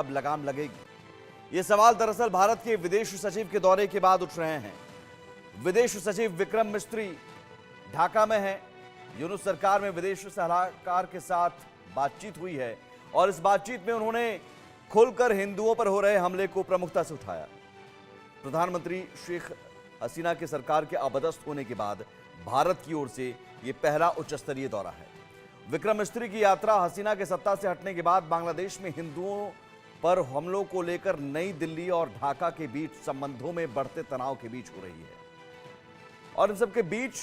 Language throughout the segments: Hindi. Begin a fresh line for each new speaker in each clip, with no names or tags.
अब लगाम लगेगी? ये सवाल दरअसल भारत के विदेश सचिव के दौरे के बाद उठ रहे हैं। विदेश सचिव विक्रम मिस्री ढाका में हैं। यूनुस सरकार में विदेश सलाहकार के साथ बातचीत हुई है और इस बातचीत में उन्होंने खुलकर हिंदुओं पर हो रहे हमले को प्रमुखता से उठाया। प्रधानमंत्री शेख हसीना के सरकार के अपदस्थ होने के बाद भारत की ओर से यह पहला उच्च स्तरीय दौरा है। विक्रम मिस्री की यात्रा हसीना के सत्ता से हटने के बाद बांग्लादेश में हिंदुओं पर हमलों को लेकर नई दिल्ली और ढाका के बीच संबंधों में बढ़ते तनाव के बीच हो रही है। और इन सबके बीच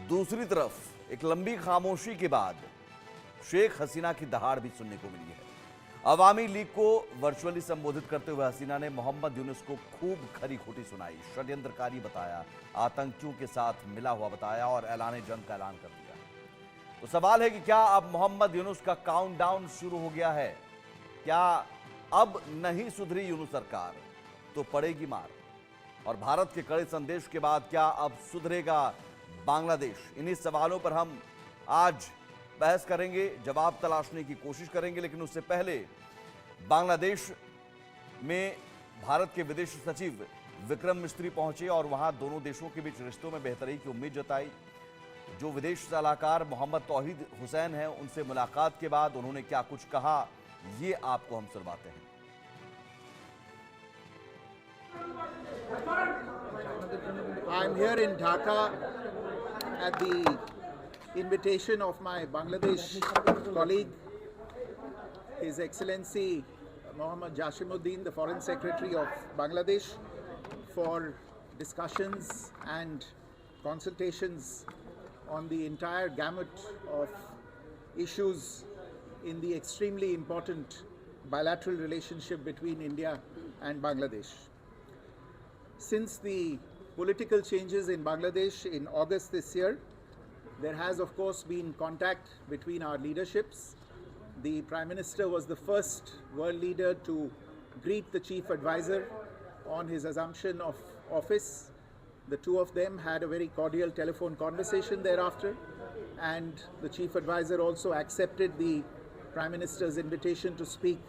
दूसरी तरफ एक लंबी खामोशी के बाद शेख हसीना की दहाड़ भी सुनने को मिली है। अवामी लीग को वर्चुअली संबोधित करते हुए हसीना ने मोहम्मद यूनुस को खूब खरी खोटी सुनाई, षड्यंत्रकारी बताया, आतंकियों के साथ मिला हुआ बताया और ऐलान जंग का ऐलान कर दिया। तो सवाल है कि क्या अब मोहम्मद यूनुस का काउंटडाउन शुरू हो गया है? क्या अब नहीं सुधरी यूनुस सरकार तो पड़ेगी मार? और भारत के कड़े संदेश के बाद क्या अब सुधरेगा बांग्लादेश? इन्हीं सवालों पर हम आज बहस करेंगे, जवाब तलाशने की कोशिश करेंगे। लेकिन उससे पहले बांग्लादेश में भारत के विदेश सचिव विक्रम मिस्री पहुंचे और वहां दोनों देशों के बीच रिश्तों में बेहतरी की उम्मीद जताई। जो विदेश सलाहकार मोहम्मद तौहीद हुसैन हैं, उनसे मुलाकात के बाद उन्होंने क्या कुछ कहा, ये आपको हम सुनवाते हैं।
I'm here in Dhaka at the invitation of my Bangladesh colleague, His Excellency Mohammad Jashimuddin, the Foreign Secretary of Bangladesh, for discussions and consultations on the entire gamut of issues in the extremely important bilateral relationship between India and Bangladesh. Since the political changes in Bangladesh in August this year, there has of course been contact between our leaderships. The Prime Minister was the first world leader to greet the Chief Advisor on his assumption of office. The two of them had a very cordial telephone conversation thereafter, and the Chief Advisor also accepted the Prime Minister's invitation to speak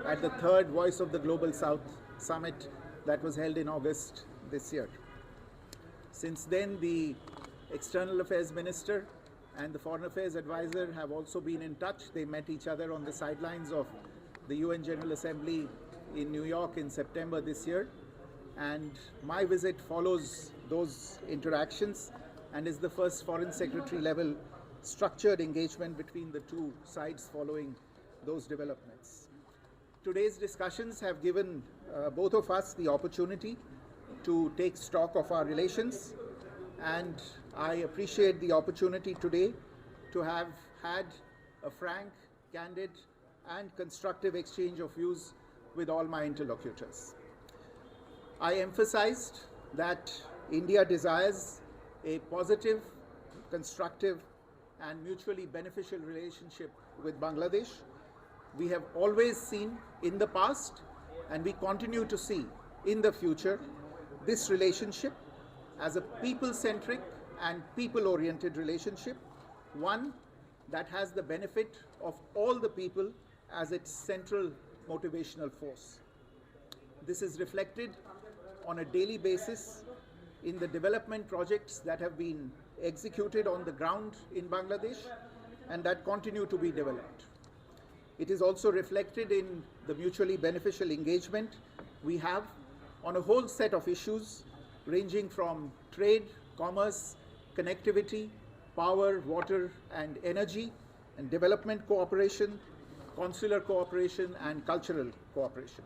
at the third Voice of the Global South summit that was held in August this year. Since then, the External Affairs Minister and the Foreign Affairs Advisor have also been in touch. They met each other on the sidelines of the UN General Assembly in New York in September this year. And my visit follows those interactions and is the first Foreign Secretary level structured engagement between the two sides following those developments. Today's discussions have given both of us the opportunity to take stock of our relations, and I appreciate the opportunity today to have had a frank, candid and constructive exchange of views with all my interlocutors. I emphasized that India desires a positive, constructive and mutually beneficial relationship with Bangladesh. We have always seen in the past, and we continue to see in the future, this relationship as a people-centric and people-oriented relationship, one that has the benefit of all the people as its central motivational force. This is reflected on a daily basis in the development projects that have been executed on the ground in Bangladesh and that continue to be developed. It is also reflected in the mutually beneficial engagement we have on a whole set of issues ranging from trade, commerce, connectivity, power, water and energy, and development cooperation, consular cooperation and cultural cooperation.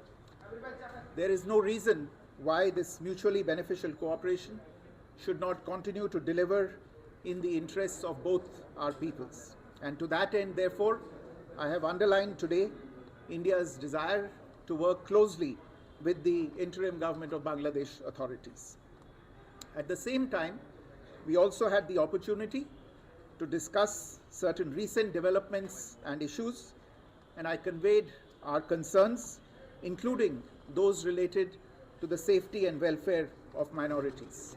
There is no reason why this mutually beneficial cooperation should not continue to deliver in the interests of both our peoples. And to that end, therefore, I have underlined today India's desire to work closely with the interim government of Bangladesh authorities. At the same time, we also had the opportunity to discuss certain recent developments and issues, and I conveyed our concerns, including those related to the safety and welfare of minorities.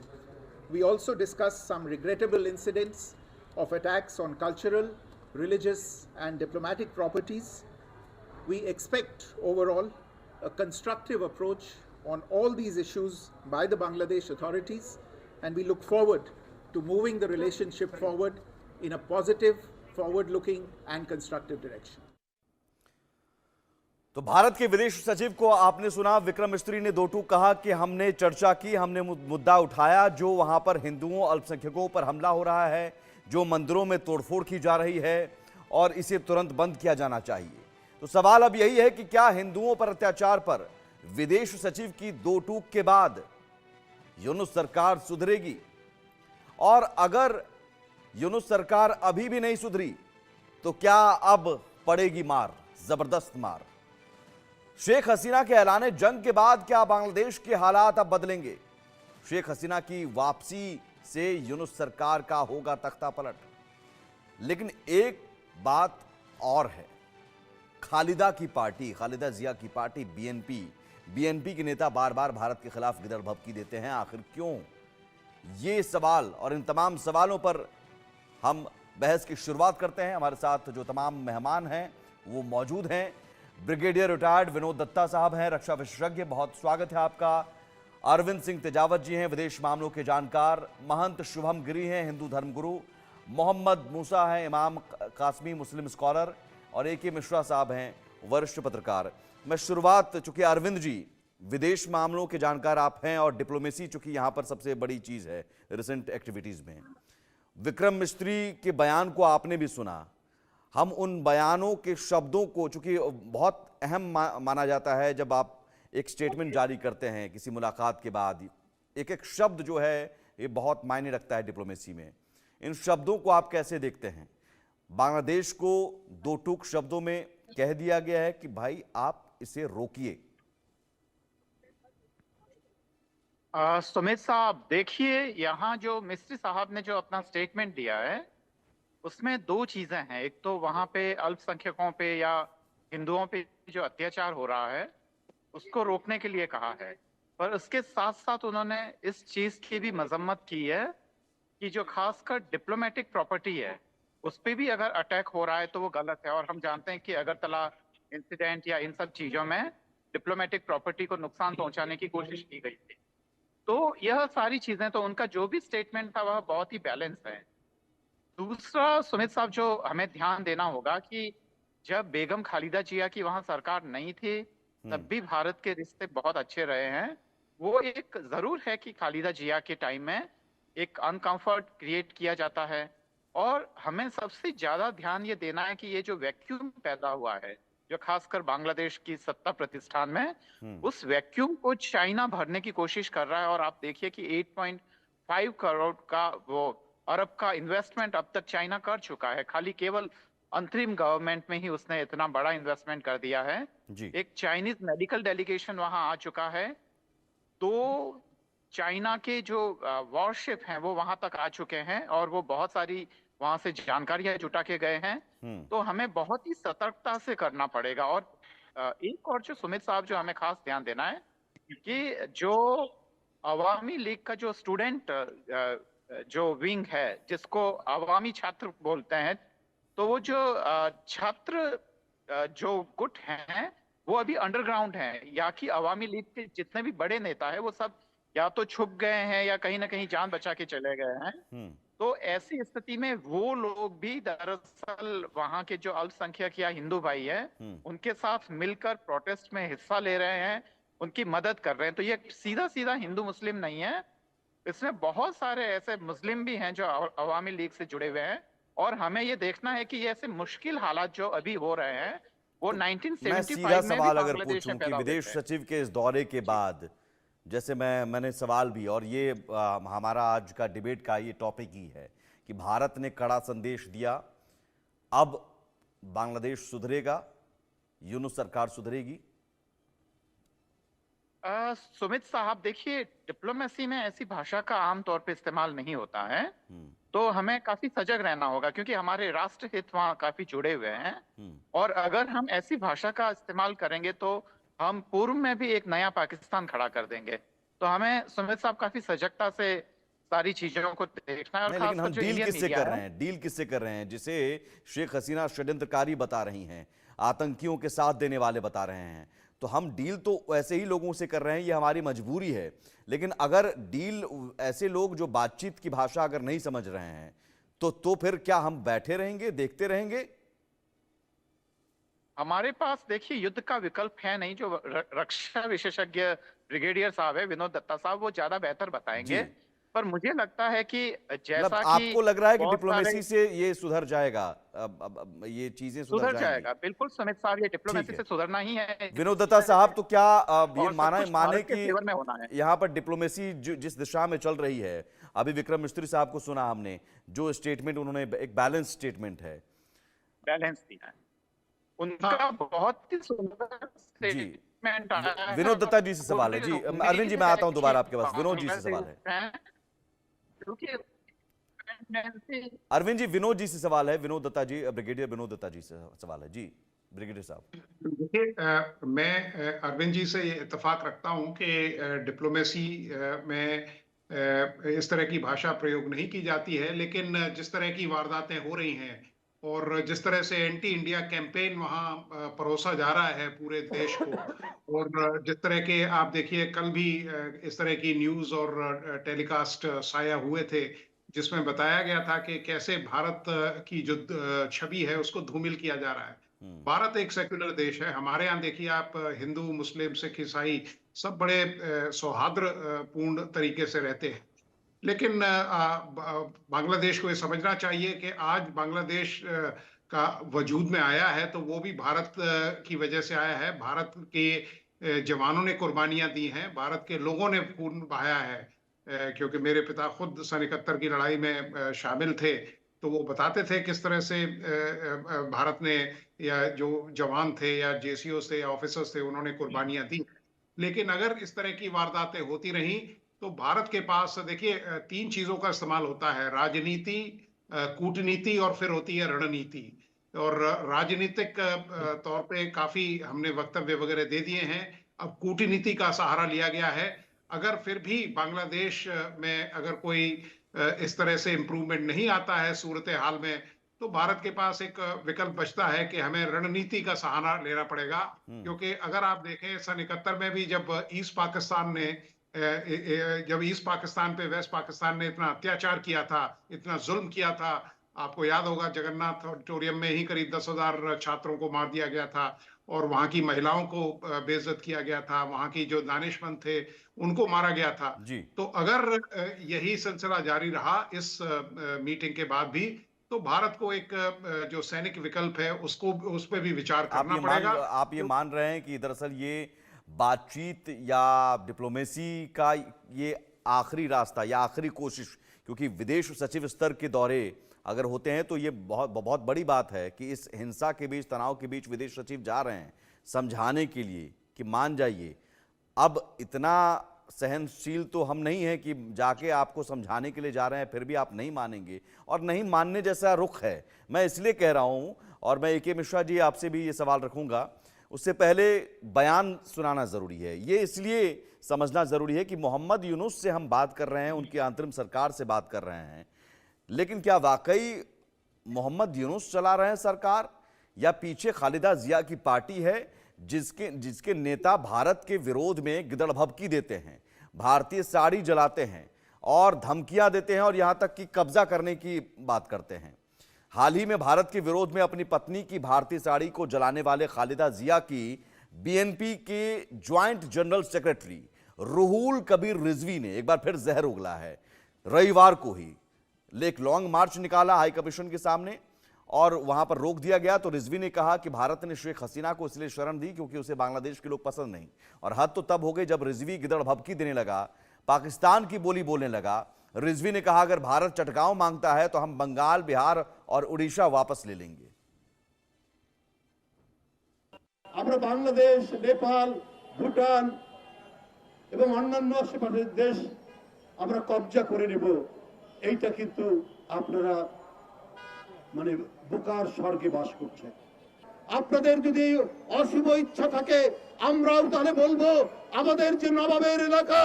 We also discussed some regrettable incidents of attacks on cultural, religious and diplomatic properties. We expect overall a constructive approach on all these issues by the Bangladesh authorities, and we look forward to moving the relationship forward in a positive, forward-looking and constructive direction.
तो भारत के विदेश सचिव को आपने सुना, विक्रम मिस्त्री ने दो टूक कहा कि हमने चर्चा की, हमने मुद्दा उठाया जो वहां पर हिंदुओं अल्पसंख्यकों पर हमला हो रहा है, जो मंदिरों में तोड़फोड़ की जा रही है और इसे तुरंत बंद किया जाना चाहिए। तो सवाल अब यही है कि क्या हिंदुओं पर अत्याचार पर विदेश सचिव की दो टूक के बाद यूनुस सरकार सुधरेगी? और अगर यूनुस सरकार अभी भी नहीं सुधरी तो क्या अब पड़ेगी मार, जबरदस्त मार? शेख हसीना के ऐलान जंग के बाद क्या बांग्लादेश के हालात अब बदलेंगे? शेख हसीना की वापसी से यूनुस सरकार का होगा तख्ता पलट। लेकिन एक बात और है, खालिदा की पार्टी, खालिदा जिया की पार्टी बीएनपी के नेता बार बार भारत के खिलाफ गिदड़ भभकी देते हैं। आखिर क्यों? ये सवाल और इन तमाम सवालों पर हम बहस की शुरुआत करते हैं। हमारे साथ जो तमाम मेहमान हैं वो मौजूद हैं। ब्रिगेडियर रिटायर्ड विनोद दत्ता साहब हैं, रक्षा विशेषज्ञ, बहुत स्वागत है आपका। अरविंद सिंह तेजावत जी हैं, विदेश मामलों के जानकार। महंत शुभम गिरी हैं, हिंदू धर्मगुरु। मोहम्मद मूसा हैं, इमाम कासमी, मुस्लिम स्कॉलर। और AK मिश्रा साहब हैं, वरिष्ठ पत्रकार। मैं शुरुआत, चूंकि अरविंद जी विदेश मामलों के जानकार आप हैं और डिप्लोमेसी चूंकि यहां पर सबसे बड़ी चीज है रिसेंट एक्टिविटीज में, विक्रम मिस्त्री के बयान को आपने भी सुना। हम उन बयानों के शब्दों को, चूंकि बहुत अहम माना जाता है जब आप एक स्टेटमेंट जारी करते हैं किसी मुलाकात के बाद, एक एक शब्द जो है ये बहुत मायने रखता है डिप्लोमेसी में। इन शब्दों को आप कैसे देखते हैं? बांग्लादेश को दो टूक शब्दों में कह दिया गया है कि भाई आप इसे रोकिए।
सुमित साहब, देखिए, यहाँ जो मिस्त्री साहब ने जो अपना स्टेटमेंट दिया है उसमें दो चीजें हैं। एक तो वहां पे अल्पसंख्यकों पे या हिंदुओं पे जो अत्याचार हो रहा है उसको रोकने के लिए कहा है, पर उसके साथ साथ उन्होंने इस चीज की भी मजम्मत की है कि जो खासकर डिप्लोमेटिक प्रॉपर्टी है उस पर भी अगर अटैक हो रहा है तो वो गलत है। और हम जानते हैं कि अगरतला इंसिडेंट या इन सब चीजों में डिप्लोमेटिक प्रॉपर्टी को नुकसान पहुंचाने की कोशिश की गई थी। तो यह सारी चीजें, तो उनका जो भी स्टेटमेंट था वह बहुत ही बैलेंस है। दूसरा सुमित साहब, जो हमें ध्यान देना होगा कि जब बेगम खालिदा जिया की वहां सरकार नहीं थी तब भी भारत के रिश्ते बहुत अच्छे रहे हैं। वो एक जरूर है कि खालिदा जिया के टाइम में एक अनकंफर्ट क्रिएट किया जाता है, और हमें सबसे ज्यादा ध्यान ये देना है कि ये जो वैक्यूम पैदा हुआ है जो खासकर बांग्लादेश की सत्ता प्रतिष्ठान में, उस वैक्यूम को चाइना भरने की कोशिश कर रहा है। और आप देखिए कि 8.5 करोड़ का वो अरब का इन्वेस्टमेंट अब तक चाइना कर चुका है। खाली केवल अंतरिम गवर्नमेंट में ही उसने इतना बड़ा इन्वेस्टमेंट कर दिया है जी। एक चाइनीज मेडिकल डेलीगेशन वहां आ चुका है। तो चाइना के जो वॉरशिप हैं वो वहां तक आ चुके हैं और वो बहुत सारी वहां से जानकारियां जुटा के गए हैं। तो हमें बहुत ही सतर्कता से करना पड़ेगा। और एक और जो सुमित साहब, जो हमें खास ध्यान देना है कि जो अवामी लीग का जो स्टूडेंट जो विंग है जिसको अवामी छात्र बोलते हैं, तो वो जो छात्र जो गुट हैं वो अभी अंडरग्राउंड हैं। या कि अवामी लीग के जितने भी बड़े नेता है वो सब या तो छुप गए हैं या कहीं ना कहीं जान बचा के चले गए हैं। तो ऐसी स्थिति में वो लोग भी दरअसल वहां के जो अल्पसंख्यक या हिंदू भाई है उनके साथ मिलकर प्रोटेस्ट में हिस्सा ले रहे हैं, उनकी मदद कर रहे हैं। तो ये सीधा सीधा हिंदू मुस्लिम नहीं है, इसमें बहुत सारे ऐसे मुस्लिम भी हैं जो अवामी लीग से जुड़े हुए हैं। और हमें ये देखना है कि ये ऐसे मुश्किल हालात जो अभी हो रहे हैं वो 1975 में
सवाल अगर पूछूं कि विदेश सचिव के इस दौरे के बाद, जैसे मैंने सवाल भी, और ये हमारा आज का डिबेट का ये टॉपिक ही है कि भारत ने कड़ा संदेश दिया, अब बांग्लादेश सुधरेगा, यूनुस सरकार सुधरेगी।
सुमित साहब, देखिए, डिप्लोमेसी में ऐसी भाषा का आमतौर पे इस्तेमाल नहीं होता है, तो हमें काफी सजग रहना होगा क्योंकि हमारे राष्ट्र हित वहाँ काफी जुड़े हुए हैं। और अगर हम ऐसी भाषा का इस्तेमाल करेंगे तो हम पूर्व में भी एक नया पाकिस्तान खड़ा कर देंगे। तो हमें सुमित साहब काफी सजगता से सारी चीजों को देखना है। और
लेकिन हम डील किससे कर रहे हैं? डील किससे कर रहे हैं? जिसे शेख हसीना षड्यंत्रकारी बता रही हैं, आतंकियों के साथ देने वाले बता रहे हैं। तो हम डील तो ऐसे ही लोगों से कर रहे हैं, ये हमारी मजबूरी है। लेकिन अगर डील ऐसे लोग जो बातचीत की भाषा अगर नहीं समझ रहे हैं तो फिर क्या हम बैठे रहेंगे, देखते रहेंगे?
हमारे पास देखिए युद्ध का विकल्प है नहीं। जो रक्षा विशेषज्ञ ब्रिगेडियर साहब है विनोद दत्ता साहब, वो ज्यादा बेहतर बताएंगे।
जी।
पर मुझे लगता है कि
मतलब
जैसा कि
आपको लग रहा है कि
बहुत
डिप्लोमेसी
सारे
से ये सुधर जाएगा, ये चीजें सुधर
सुधर
जाएंगी?
जाएगा। बिल्कुल सुमित साहब, ये
ठीक
डिप्लोमेसी
है।
से सुधरना ही है,
विनोद दत्ता साहब, तो क्या ये
और सब कुछ
माने
भारत के
कि
फेवर में होना है।
यहाँ पर डिप्लोमेसी जिस दिशा में चल रही है, अभी विक्रम मिस्त्री साहब को सुना हमने, जो स्टेटमेंट उन्होंने, एक बैलेंस स्टेटमेंट है,
बैलेंस दिया है उनका, बहुत ही सुंदर
जी।
स्टेटमेंट आया है।
विनोद दत्ता जी से सवाल है जी।
मुझे
अरविंद जी, मैं आता हूं दोबारा आपके पास। विनोद जी से सवाल है।
क्योंकि
अरविंद जी, विनोद जी से सवाल है। विनोद दत्ता जी, ब्रिगेडियर विनोद दत्ता जी से सवाल है जी। ब्रिगेडियर साहब।
देखिए, मैं अरविंद जी से ये इत्तेफाक रखता हूं कि डिप्लोमेसी में इस तरह की भाषा प्रयोग नहीं की जाती है, लेकिन जिस तरह की वारदातें हो रही हैं और जिस तरह से एंटी इंडिया कैंपेन वहां परोसा जा रहा है पूरे देश को, और जिस तरह के आप देखिए कल भी इस तरह की न्यूज और टेलीकास्ट साया हुए थे जिसमें बताया गया था कि कैसे भारत की जो छवि है उसको धूमिल किया जा रहा है। भारत एक सेक्युलर देश है। हमारे यहाँ देखिए आप हिंदू, मुस्लिम, सिख, ईसाई सब बड़े सौहार्द पूर्ण तरीके से रहते हैं। लेकिन बांग्लादेश को ये समझना चाहिए कि आज बांग्लादेश का वजूद में आया है तो वो भी भारत की वजह से आया है। भारत के जवानों ने कुर्बानियां दी हैं, भारत के लोगों ने खून बहाया है। क्योंकि मेरे पिता खुद सन 71 की लड़ाई में शामिल थे, तो वो बताते थे किस तरह से भारत ने, या जो जवान थे या जेसीओ थे या ऑफिसर्स थे, उन्होंने कुर्बानियां दी। लेकिन अगर इस तरह की वारदातें होती रहीं तो भारत के पास देखिए 3 चीजों का इस्तेमाल होता है: राजनीति, कूटनीति और फिर होती है रणनीति। और राजनीतिक तौर पे काफी हमने वक्तव्य वगैरह दे दिए हैं। अब कूटनीति का सहारा लिया गया है। अगर फिर भी बांग्लादेश में अगर कोई इस तरह से इंप्रूवमेंट नहीं आता है सूरत हाल में, तो भारत के पास एक विकल्प बचता है कि हमें रणनीति का सहारा लेना पड़ेगा। क्योंकि अगर आप देखें सन 71 में भी जब ईस्ट पाकिस्तान पे वेस्ट पाकिस्तान ने इतना अत्याचार किया था, इतना जुल्म किया था, आपको याद होगा जगन्नाथ ऑडिटोरियम में ही करीब 10,000 छात्रों को मार दिया गया था और वहां की महिलाओं को बेइज्जत किया गया था, वहां की जो दानिशमंद थे उनको मारा गया था
जी।
तो अगर यही सिलसिला जारी रहा इस मीटिंग के बाद भी, तो भारत को एक जो सैनिक विकल्प है उसको, उस पर भी विचार करना पड़ेगा।
आप ये मान रहे हैं कि दरअसल ये बातचीत या डिप्लोमेसी का ये आखिरी रास्ता या आखिरी कोशिश, क्योंकि विदेश सचिव स्तर के दौरे अगर होते हैं तो ये बहुत बड़ी बात है कि इस हिंसा के बीच, तनाव के बीच विदेश सचिव जा रहे हैं समझाने के लिए कि मान जाइए। अब इतना सहनशील तो हम नहीं हैं कि जाके आपको समझाने के लिए जा रहे हैं फिर भी आप नहीं मानेंगे, और नहीं मानने जैसा रुख है। मैं इसलिए कह रहा हूं, और मैं ए.के. मिश्रा जी आपसे भी ये सवाल रखूंगा, उससे पहले बयान सुनाना जरूरी है। ये इसलिए समझना जरूरी है कि मोहम्मद यूनुस से हम बात कर रहे हैं, उनकी अंतरिम सरकार से बात कर रहे हैं, लेकिन क्या वाकई मोहम्मद यूनुस चला रहे हैं सरकार, या पीछे खालिदा जिया की पार्टी है जिसके नेता भारत के विरोध में गिदड़ भभकी देते हैं, भारतीय साड़ी जलाते हैं और धमकियां देते हैं और यहां तक कि कब्जा करने की बात करते हैं। हाल ही में भारत के विरोध में अपनी पत्नी की भारतीय साड़ी को जलाने वाले खालिदा जिया की बीएनपी के joint general secretary Ruhul Kabir Rizvi ने एक बार फिर जहर उगला है। रविवार को ही एक लॉन्ग मार्च निकाला हाई कमीशन के सामने और वहां पर रोक दिया गया, तो रिजवी ने कहा कि भारत ने शेख हसीना को इसलिए शरण दी क्योंकि उसे बांग्लादेश के लोग पसंद नहीं। और हद तो तब हो गई जब रिजवी गिदड़ भभकी देने लगा, पाकिस्तान की बोली बोलने लगा। रिजवी ने कहा अगर भारत चटगांव मांगता है तो हम बंगाल, बिहार और उड़ीसा वापस ले लेंगे।
আমরা বাংলাদেশ, নেপাল, ভুটান এবং অন্যান্য আশেপাশের দেশ আমরা কবজা করে নেব, এইটা কিন্তু আপনারা মানে বোকার স্বর্গে বাস করছেন। আপনাদের যদি অশুভ ইচ্ছা থাকে আমরাও তাহলে বলবো আমাদের যে নবাবের এলাকা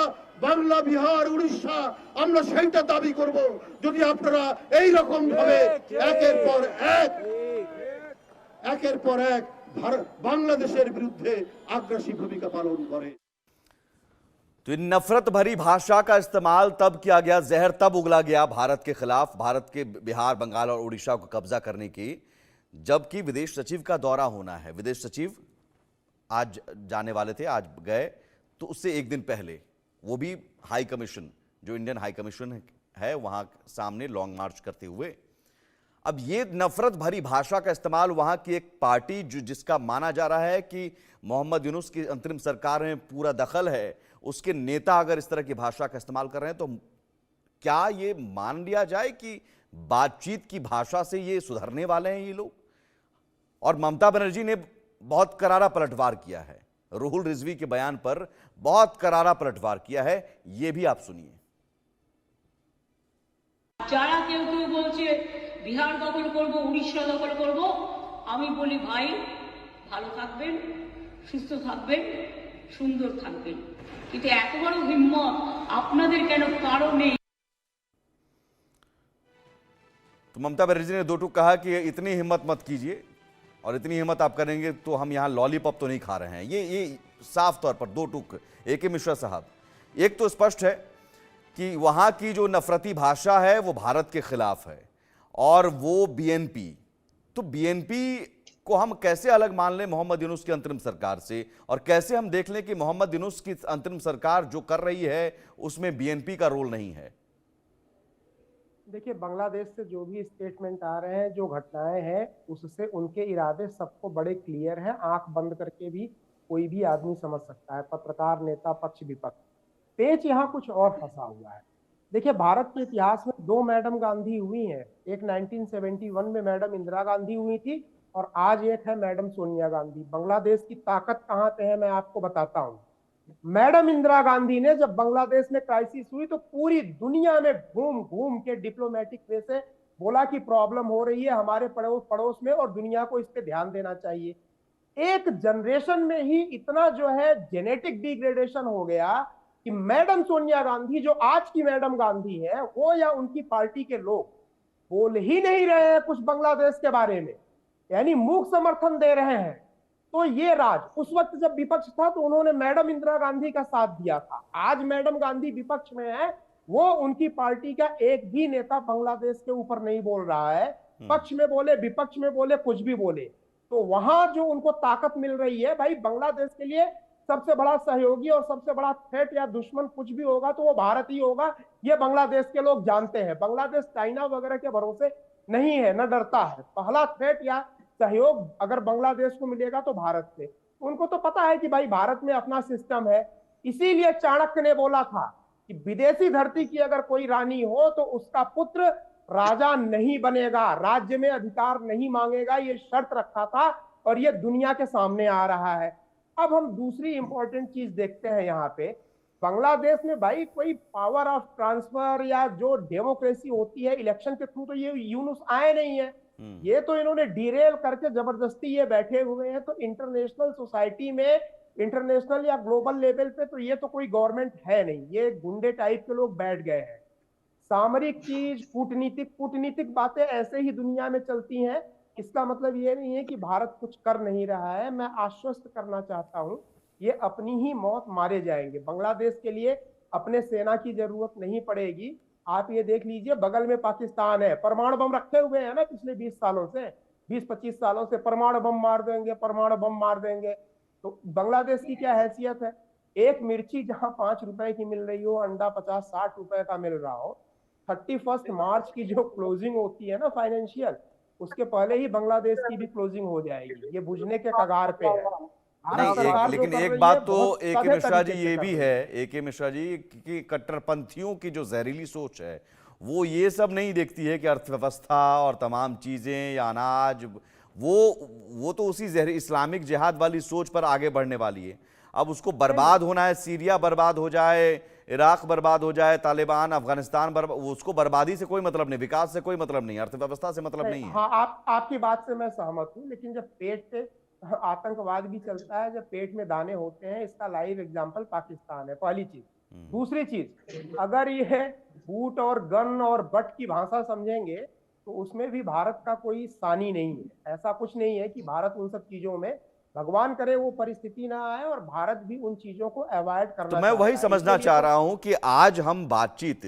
বাংলা, বিহার, উড়িষ্যা আমরা সেইটা দাবি করব। যদি আপনারা এই রকম ভাবে একের পর এক বাংলাদেশের বিরুদ্ধে আগ্রাসী ভূমিকা পালন করে।
तो इन नफरत भरी भाषा का इस्तेमाल तब किया गया, जहर तब उगला गया भारत के खिलाफ, भारत के बिहार, बंगाल और उड़ीसा को कब्जा करने की, जबकि विदेश सचिव का दौरा होना है। विदेश सचिव आज जाने वाले थे, आज गए, तो उससे एक दिन पहले वो भी हाई कमीशन, जो इंडियन हाई कमीशन है, वहां सामने लॉन्ग मार्च करते हुए। अब ये नफरत भरी भाषा का इस्तेमाल वहां की एक पार्टी जिसका माना जा रहा है कि मोहम्मद यूनुस की अंतरिम सरकार में पूरा दखल है, उसके नेता अगर इस तरह की भाषा का इस्तेमाल कर रहे हैं, तो क्या ये मान लिया जाए कि बातचीत की भाषा से ये सुधरने वाले हैं ये लोग? और ममता बनर्जी ने बहुत करारा पलटवार किया है, रुहुल रिजवी के बयान पर बहुत करारा पलटवार किया है, ये भी आप सुनिए।
যারা কেউ কেউ বলছে বিহার দখল করব, উড়িষ্যা দখল করব, আমি বলি ভাই ভালো থাকবেন, সুস্থ থাকবেন, সুন্দর থাকবেন, কিন্তু এত বড় হিম্মত আপনাদের কেন? কারণ নেই।
तो ममता बनर्जी ने दो टूक कहा कि इतनी हिम्मत मत कीजिए, और इतनी हिम्मत आप करेंगे तो हम यहां लॉलीपॉप तो नहीं खा रहे हैं। ये साफ तौर पर दो टूक ए.के. मिश्रा साहब। एक तो स्पष्ट है कि वहां की जो नफरती भाषा है वो भारत के खिलाफ है, और वो बीएनपी, तो बीएनपी को हम कैसे अलग मान लें मोहम्मद यूनुस की अंतरिम सरकार से, और कैसे हम देख लें कि मोहम्मद यूनुस की अंतरिम सरकार जो कर रही है उसमें बीएनपी का रोल नहीं है?
देखिए, बांग्लादेश से जो भी स्टेटमेंट आ रहे हैं, जो घटनाएं हैं, उससे उनके इरादे सबको बड़े क्लियर हैं। आंख बंद करके भी कोई भी आदमी समझ सकता है, पत्रकार, नेता, पक्ष विपक्ष। पेच यहाँ कुछ और फंसा हुआ है। देखिए, भारत के इतिहास में दो मैडम गांधी हुई हैं। एक 1971 में मैडम इंदिरा गांधी हुई थी, और आज एक है मैडम सोनिया गांधी। बांग्लादेश की ताकत कहाँ पे है मैं आपको बताता हूँ। मैडम इंदिरा गांधी ने जब बांग्लादेश में क्राइसिस हुई तो पूरी दुनिया में घूम घूम के डिप्लोमेटिक वे से बोला कि प्रॉब्लम हो रही है हमारे पड़ोस में, और दुनिया को इस पे ध्यान देना चाहिए। एक जनरेशन में ही इतना जो है जेनेटिक डिग्रेडेशन हो गया कि मैडम सोनिया गांधी, जो आज की मैडम गांधी है, वो या उनकी पार्टी के लोग बोल ही नहीं रहे हैं कुछ बांग्लादेश के बारे में, यानी मूक समर्थन दे रहे हैं। तो ये राज, उस वक्त जब विपक्ष था तो उन्होंने मैडम इंदिरा गांधी का साथ दिया था। आज मैडम गांधी विपक्ष में है, वो उनकी पार्टी का एक भी नेता बांग्लादेश के ऊपर नहीं बोल रहा है। पक्ष में बोले, विपक्ष में बोले, कुछ भी बोले, तो वहां जो उनको ताकत मिल रही है, भाई बांग्लादेश के लिए सबसे बड़ा सहयोगी और सबसे बड़ा थ्रेट या दुश्मन कुछ भी होगा तो वो भारत ही होगा। ये बांग्लादेश के लोग जानते हैं। बांग्लादेश चाइना वगैरह के भरोसे नहीं है, न डरता है। पहला थ्रेट या सहयोग अगर बांग्लादेश को मिलेगा तो भारत से। उनको तो पता है कि भाई भारत में अपना सिस्टम है। इसीलिए चाणक्य ने बोला था कि विदेशी धरती की अगर कोई रानी हो तो उसका पुत्र राजा नहीं बनेगा, राज्य में अधिकार नहीं मांगेगा, ये शर्त रखा था, और ये दुनिया के सामने आ रहा है। अब हम दूसरी इंपॉर्टेंट चीज देखते हैं यहाँ पे। बांग्लादेश में भाई कोई पावर ऑफ ट्रांसफर या जो डेमोक्रेसी होती है इलेक्शन के थ्रू, तो ये यूनुस आए नहीं है। ये तो इन्होंने डिरेल करके जबरदस्ती ये बैठे हुए हैं। तो इंटरनेशनल सोसाइटी में, इंटरनेशनल या ग्लोबल लेवल पे तो ये तो कोई गवर्नमेंट है नहीं, ये गुंडे टाइप के लोग बैठ गए हैं। सामरिक चीज, कूटनीतिक बातें ऐसे ही दुनिया में चलती हैं। इसका मतलब ये नहीं है कि भारत कुछ कर नहीं रहा है। मैं आश्वस्त करना चाहता हूं, ये अपनी ही मौत मारे जाएंगे। बांग्लादेश के लिए अपने सेना की जरूरत नहीं पड़ेगी। आप ये देख लीजिए, बगल में पाकिस्तान है, परमाणु बम रखे हुए हैं ना पिछले 20 सालों से, 20-25 सालों से परमाणु बम मार देंगे, परमाणु बम मार देंगे। तो बांग्लादेश की क्या हैसियत है? एक मिर्ची जहां 5 रुपए की मिल रही हो, अंडा 50-60 रुपए का मिल रहा हो। 31 मार्च की जो क्लोजिंग होती है ना फाइनेंशियल, उसके पहले ही बांग्लादेश की भी क्लोजिंग हो जाएगी। ये बुझने के कगार पे है।
नहीं, लेकिन एक बात तो ए.के. मिश्रा जी ये भी है, ए.के. मिश्रा जी, कि कट्टरपंथियों की जो जहरीली सोच है वो ये सब नहीं देखती है कि अर्थव्यवस्था और तमाम चीजें या अनाज, वो तो उसी इस्लामिक जिहाद वाली सोच पर आगे बढ़ने वाली है। अब उसको बर्बाद होना है, सीरिया बर्बाद हो जाए, इराक बर्बाद हो जाए, तालिबान, अफगानिस्तान बर्बाद, उसको बर्बादी से कोई मतलब नहीं, विकास से कोई मतलब नहीं, अर्थव्यवस्था से मतलब नहीं है।
हाँ, आपकी बात से मैं सहमत हूँ, लेकिन जब पेट पे आतंकवाद भी चलता है, जब पेट में दाने होते हैं, इसका लाइव एग्जांपल पाकिस्तान है, पहली चीज। दूसरी चीज, अगर ये बूट और गन और बट की भाषा समझेंगे तो उसमें भी भारत का कोई सानी नहीं है। ऐसा कुछ नहीं है कि भारत उन सब चीजों में, भगवान करे वो परिस्थिति ना आए, और भारत भी उन चीजों को अवॉइड
तो
करना
मैं
चाहता
वही
है।
समझना
इसके लिए
चाह
तो
रहा हूं कि आज हम बातचीत,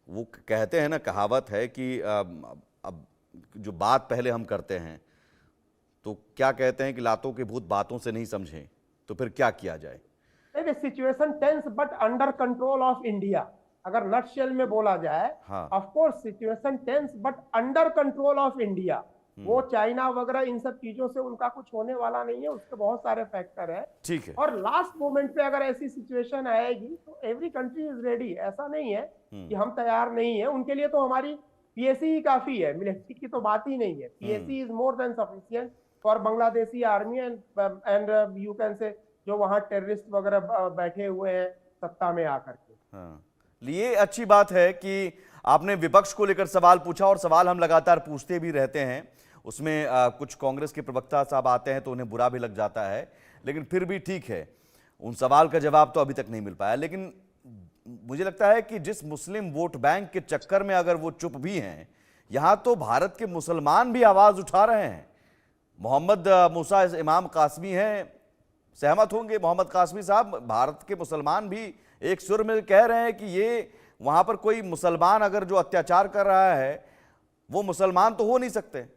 वो कहते हैं ना, कहावत है कि अब जो बात पहले हम करते हैं तो क्या कहते हैं कि लातों के भूत बातों से नहीं समझें, तो फिर क्या किया जाए।
Situation tense but under control of India, अगर नटशेल में बोला जाए,
हाँ।
Of course situation tense but under control of India. वो चाइना वगैरह इन सब चीजों से उनका कुछ होने वाला नहीं है, उसके बहुत सारे फैक्टर है।
ठीक है।
और लास्ट मोमेंट पे अगर ऐसी सिचुएशन आएगी तो एवरी कंट्री इज रेडी। ऐसा नहीं है कि हम तैयार नहीं है, उनके लिए तो हमारी पीएसी ही काफी है, मिलिट्री की तो बात ही नहीं है। PAC is more than sufficient for Bangladeshi army and you can say जो वहां टेररिस्ट वगैरह बैठे हुए हैं सत्ता में आकर के।
हाँ, ये अच्छी बात है कि आपने विपक्ष को लेकर सवाल पूछा, और सवाल हम लगातार पूछते भी रहते हैं। उसमें कुछ कांग्रेस के प्रवक्ता साहब आते हैं तो उन्हें बुरा भी लग जाता है, लेकिन फिर भी ठीक है, उन सवाल का जवाब तो अभी तक नहीं मिल पाया। लेकिन मुझे लगता है कि जिस मुस्लिम वोट बैंक के चक्कर में अगर वो चुप भी हैं, यहां तो भारत के मुसलमान भी आवाज उठा रहे हैं। मोहम्मद मूसा इमाम कासमी हैं, सहमत होंगे मोहम्मद कासमी साहब, भारत के मुसलमान भी एक सुर में कह रहे हैं कि ये वहां पर कोई मुसलमान अगर जो अत्याचार कर रहा है वो मुसलमान तो हो नहीं सकते।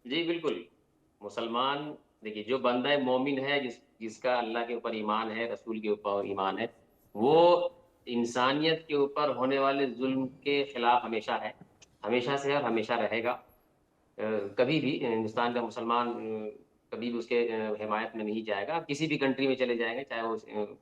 जी बिल्कुल, मुसलमान देखिए, जो बंदा मोमिन है, जिसका अल्लाह के ऊपर ईमान है, रसूल के ऊपर ईमान है, वो इंसानियत के ऊपर होने वाले जुल्म के खिलाफ हमेशा है, हमेशा से और हमेशा रहेगा। कभी भी हिंदुस्तान का मुसलमान कभी भी उसके हिमायत में नहीं जाएगा। किसी भी कंट्री में चले जाएंगे, चाहे वो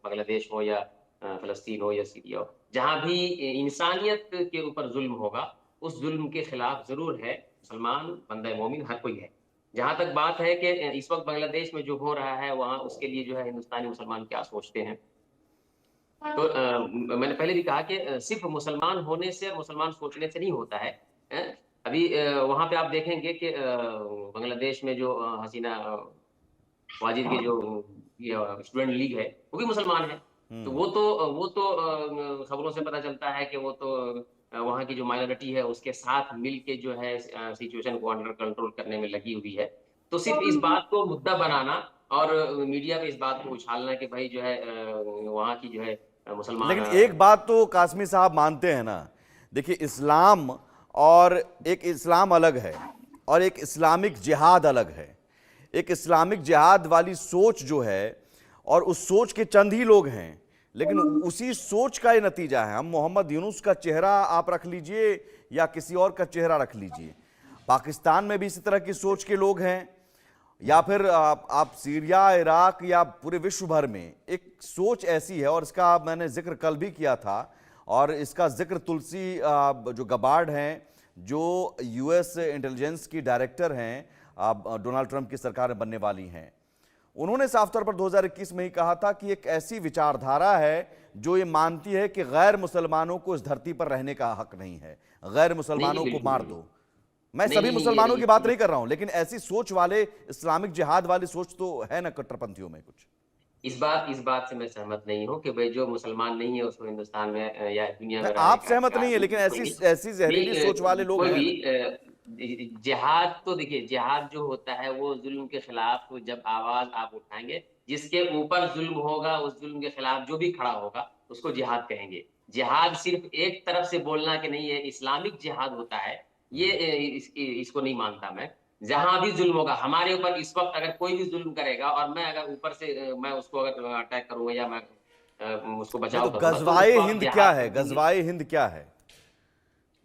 बांग्लादेश हो या फलस्तीन हो या सीरिया हो, जहां भी इंसानियत के ऊपर जुल्म होगा, उस जुल्म के खिलाफ जरूर है मुसलमान, बंदा मोमिन हर कोई है। जहां तक बात है कि इस वक्त बांग्लादेश में जो हो रहा है, वहां उसके लिए जो है हिंदुस्तानी मुसलमान क्या सोचते हैं, तो मैंने पहले भी कहा कि सिर्फ मुसलमान होने से, मुसलमान सोचने से नहीं होता है। अभी वहां पे आप देखेंगे कि बांग्लादेश में जो हसीना वाजिद की जो स्टूडेंट लीग है, वो भी मुसलमान है। तो वो तो खबरों से पता चलता है कि वो तो वहाँ की जो माइनॉरिटी है उसके साथ मिल के जो है सिचुएशन को अंडर कंट्रोल करने में लगी हुई है। तो सिर्फ इस बात को मुद्दा बनाना और मीडिया में इस बात को उछालना कि भाई जो है वहाँ की जो है मुसलमान,
लेकिन एक बात तो कासमी साहब मानते हैं ना, देखिए इस्लाम और एक इस्लाम अलग है और एक इस्लामिक जिहाद अलग है। एक इस्लामिक जिहाद वाली सोच जो है, और उस सोच के चंद ही लोग हैं, लेकिन उसी सोच का ये नतीजा है। हम मोहम्मद यूनुस का चेहरा आप रख लीजिए या किसी और का चेहरा रख लीजिए, पाकिस्तान में भी इसी तरह की सोच के लोग हैं, या फिर आप सीरिया, इराक या पूरे विश्व भर में एक सोच ऐसी है। और इसका मैंने जिक्र कल भी किया था, और इसका जिक्र तुलसी जो गबार्ड हैं, जो यूएस इंटेलिजेंस की डायरेक्टर हैं, डोनाल्ड ट्रंप की सरकार में बनने वाली हैं, उन्होंने साफ तौर पर 2021 में ही कहा था कि एक ऐसी विचारधारा है जो ये मानती है कि गैर मुसलमानों को इस धरती पर रहने का हक नहीं है, गैर मुसलमानों को मार दो। मैं सभी मुसलमानों की बात नहीं कर रहा हूं, लेकिन ऐसी सोच वाले, इस्लामिक जिहाद वाली सोच तो है ना कट्टरपंथियों में कुछ।
इस बात से मैं सहमत नहीं हूँ कि भाई जो मुसलमान नहीं है उसको हिंदुस्तान में या दुनिया में
आप सहमत नहीं है, लेकिन ऐसी जहरीली सोच वाले लोग हैं।
जिहाद तो देखिए, जिहाद जो होता है वो जुल्म के खिलाफ जब आवाज आप उठाएंगे, जिसके ऊपर जुल्म होगा उस जुल्म के खिलाफ जो भी खड़ा होगा उसको जिहाद कहेंगे। जिहाद सिर्फ एक तरफ से बोलना कि नहीं है इस्लामिक जिहाद होता है, ये इसको नहीं मानता मैं। जहां भी जुल्म होगा हमारे ऊपर, इस वक्त अगर कोई भी जुल्म करेगा और मैं अगर ऊपर से मैं उसको अगर अटैक करूंगा या मैं उसको बचाव करूंगा,
गजवाए हिंद क्या है? गजवाए हिंद क्या है?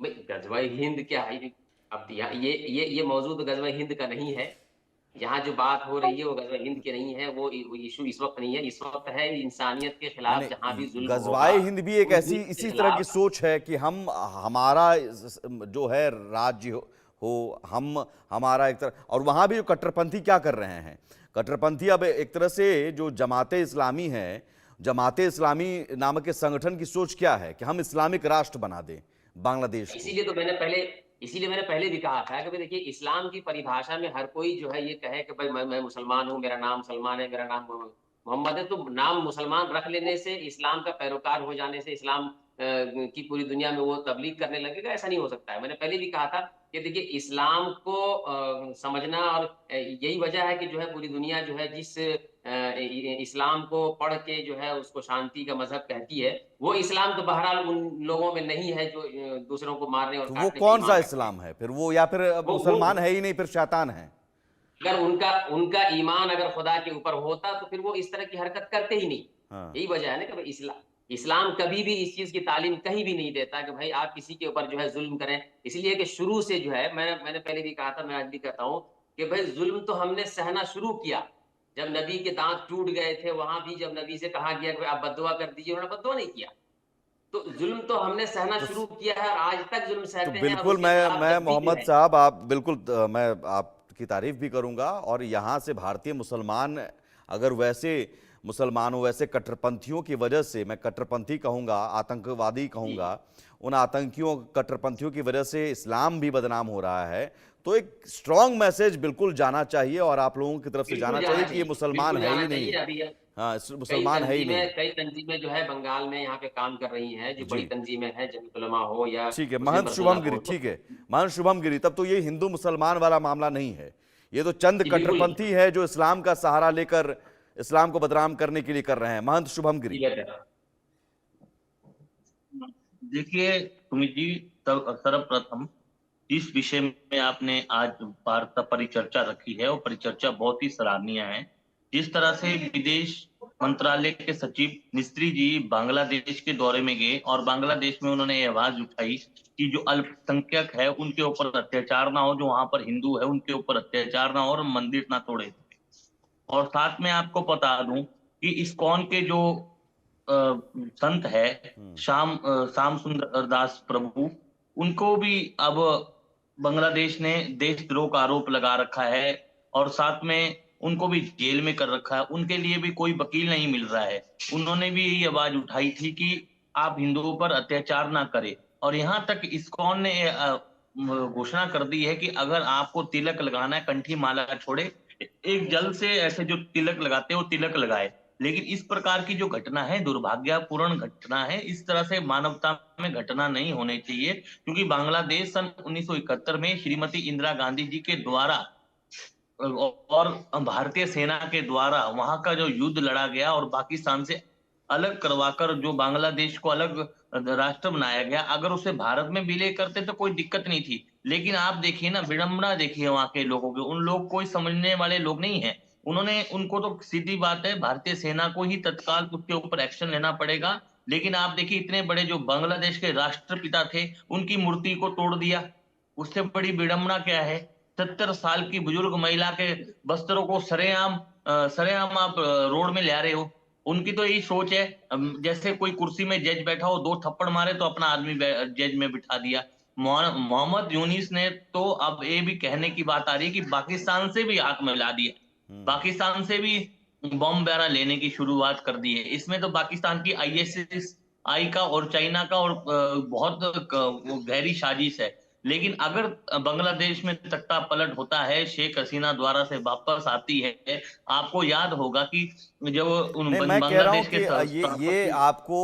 गजवाए हिंद क्या है? अब ये मौजूद गजवाए हिंद का नहीं है। यहाँ जो बात हो रही है वो गजवाए हिंद की नहीं है, वो इशू इस वक्त नहीं है। इस वक्त है इंसानियत के खिलाफ जहाँ भी जुल्म
गजवाए हिंद भी एक ऐसी इसी तरह की सोच है कि हम, हमारा जो है राज्य हो, हम हमारा एक तरह, और वहां भी जो कट्टरपंथी क्या कर रहे हैं, कट्टरपंथी अब एक तरह से जो जमाते इस्लामी है, जमाते इस्लामी नामक के संगठन की सोच क्या है कि हम इस्लामिक राष्ट्र बना दें बांग्लादेश।
इसीलिए मैंने पहले भी कहा था कि भाई देखिए, इस्लाम की परिभाषा में हर कोई जो है ये कहे कि भाई मैं मुसलमान हूँ, मेरा नाम सलमान है, मेरा नाम मोहम्मद है, तो नाम मुसलमान रख लेने से, इस्लाम का पैरोकार हो जाने से, इस्लाम की पूरी दुनिया में वो तबलीग करने लगेगा, ऐसा नहीं हो सकता है। मैंने पहले भी कहा था कि देखिए इस्लाम को समझना, और यही वजह है कि जो है पूरी दुनिया जो है जिस इस्लाम को पढ़ के जो है उसको शांति का मजहब कहती है, वो इस्लाम तो बहरहाल उन लोगों में नहीं है जो दूसरों को मारने और
तो वो
काटने पे
कौन सा
ईमान रखते
इस्लाम
हैं।
है फिर? वो या फिर
वो
मुसलमान है ही नहीं, फिर शैतान है?
अगर उनका उनका ईमान अगर खुदा के ऊपर होता तो फिर वो इस तरह की हरकत करते ही नहीं।
हाँ।
यही वजह है ना कि भाई इस्लाम कभी भी इस चीज की तालीम कहीं भी नहीं देता कि भाई आप किसी के ऊपर जो है जुल्म करें। इसलिए कि शुरू से जो है मैंने पहले भी कहा था, मैं आज भी कहता हूं कि भाई जुल्म तो हमने सहना शुरू किया जब नबी के दांत टूट गए थे। वहां भी जब नबी से कहा गया कि आप बद्दुआ कर दीजिए, उन्होंने बद्दुआ नहीं किया। तो जुल्म तो हमने सहना
तो
शुरू किया है और आज तक जुल्म
तो
सहते हैं, और
बिल्कुल
उसके
मैं
खिलाफ
मैं
जब भी जो
मोहम्मद
है
साहब, आप बिल्कुल मैं आपकी तारीफ भी करूंगा। और यहाँ से भारतीय मुसलमान अगर वैसे मुसलमानों, वैसे कट्टरपंथियों की वजह से, मैं कट्टरपंथी कहूंगा, आतंकवादी कहूंगा, उन आतंकियों कट्टरपंथियों की वजह से इस्लाम भी बदनाम हो रहा है, तो एक स्ट्रांग मैसेज बिल्कुल जाना चाहिए और आप लोगों की तरफ से
बिल्कुल
जाना
जाना
चाहिए कि ये
चाहिए,
मुसलमान
बिल्कुल
है
जाना
ही नहीं।
चाहिए। अभी
हाँ, मुसलमान है ही नहीं।
कई तंजीमें जो है बंगाल में यहाँ पे काम कर रही हैं, जो बड़ी
जी
तंजीमें हैं, जमीयत उलमा हो या
ठीक है,
मुस्लिम
महंत
पर्सनल
शुभम
लॉ
गिरी,
बोर्ड हो।
ठीक है, महंत शुभम गिरी, तब तो ये हिंदू मुसलमान वाला मामला नहीं है, ये तो चंद
जी बिल्कुल
कट्टरपंथी है जो इस्लाम का सहारा लेकर इस्लाम को बदनाम करने के लिए कर रहे हैं। महंत शुभम
जी
गिरी।
बेहतर।
देखिए सुमित जी, सर्वप्रथम जिस विषय में आपने आज वार्ता परिचर्चा रखी है, वो परिचर्चा बहुत ही सराहनीय है। जिस तरह से विदेश मंत्रालय के सचिव मिस्त्री जी बांग्लादेश के दौरे में गए और बांग्लादेश में उन्होंने ये आवाज उठाई कि जो अल्पसंख्यक है उनके ऊपर अत्याचार ना हो, जो वहां पर हिंदू है उनके ऊपर अत्याचार ना हो और मंदिर ना तोड़े। और साथ में आपको बता दूं कि इस्कॉन के जो संत है श्याम सुंदर दास प्रभु, उनको भी अब बांग्लादेश ने देशद्रोह का आरोप लगा रखा है और साथ में उनको भी जेल में कर रखा है। उनके लिए भी कोई वकील नहीं मिल रहा है। उन्होंने भी यही आवाज उठाई थी कि आप हिंदुओं पर अत्याचार ना करें। और यहाँ तक इस्कॉन ने घोषणा कर दी है कि अगर आपको तिलक लगाना है, कंठी माला छोड़े, एक जल से ऐसे जो तिलक लगाते हैं वो तिलक लगाए। लेकिन इस प्रकार की जो घटना है दुर्भाग्यपूर्ण घटना है, इस तरह से मानवता में घटना नहीं होनी चाहिए। क्योंकि बांग्लादेश सन 1971 में श्रीमती इंदिरा गांधी जी के द्वारा और भारतीय सेना के द्वारा वहां का जो युद्ध लड़ा गया और पाकिस्तान से अलग करवाकर जो बांग्लादेश को अलग राष्ट्र बनाया गया, अगर उसे भारत में विलय करते तो कोई दिक्कत नहीं थी। लेकिन आप देखिए ना, विडंबना देखिए वहां के लोगों की, उन लोग कोई समझने वाले लोग नहीं है। उनको तो सीधी बात है, भारतीय सेना को ही तत्काल उसके ऊपर एक्शन लेना पड़ेगा। लेकिन आप देखिए इतने बड़े जो बांग्लादेश के राष्ट्रपिता थे, उनकी मूर्ति को तोड़ दिया। उससे बड़ी विडंबना क्या है? 70 साल की बुजुर्ग महिला के वस्त्रों को सरेआम आप रोड में ले आ रहे हो। उनकी तो यही सोच है, जैसे कोई कुर्सी में जज बैठा हो, 2 थप्पड़ मारे तो अपना आदमी जज में बिठा दिया। मोहम्मद यूनिस ने तो अब ये भी कहने की बात आ रही है कि पाकिस्तान से भी हाथ मिला दिया, पाकिस्तान से भी बम वगैरह लेने की शुरुआत कर दी है। इसमें तो पाकिस्तान की ISI का और चाइना का और बहुत गहरी साजिश है। लेकिन अगर बांग्लादेश में तख्ता पलट होता है, शेख हसीना द्वारा से वापस आती है, आपको याद होगा कि जब
नहीं, मैं कह रहा हूं
बांग्लादेश
कि ये आपको,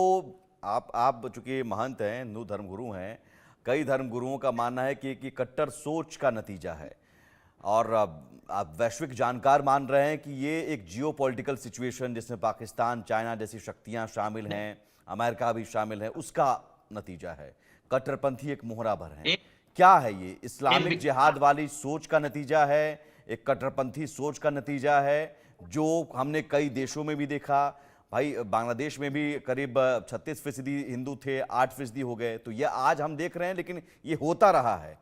आप चूंकि महंत हैं, हिंदू धर्मगुरु हैं, कई धर्मगुरुओं का मानना है कि कट्टर सोच का नतीजा है। और आप वैश्विक जानकार मान रहे हैं कि ये एक जियोपॉलिटिकल सिचुएशन जिसमें पाकिस्तान, चाइना जैसी शक्तियां शामिल हैं, अमेरिका भी शामिल है, उसका नतीजा है। कट्टरपंथी एक मोहरा भर है। क्या है ये? इस्लामिक जिहाद वाली सोच का नतीजा है, एक कट्टरपंथी सोच का नतीजा है, जो हमने कई देशों में भी देखा। भाई बांग्लादेश में भी करीब 36% हिंदू थे, 8% हो गए। तो ये आज हम देख रहे हैं, लेकिन ये होता रहा है।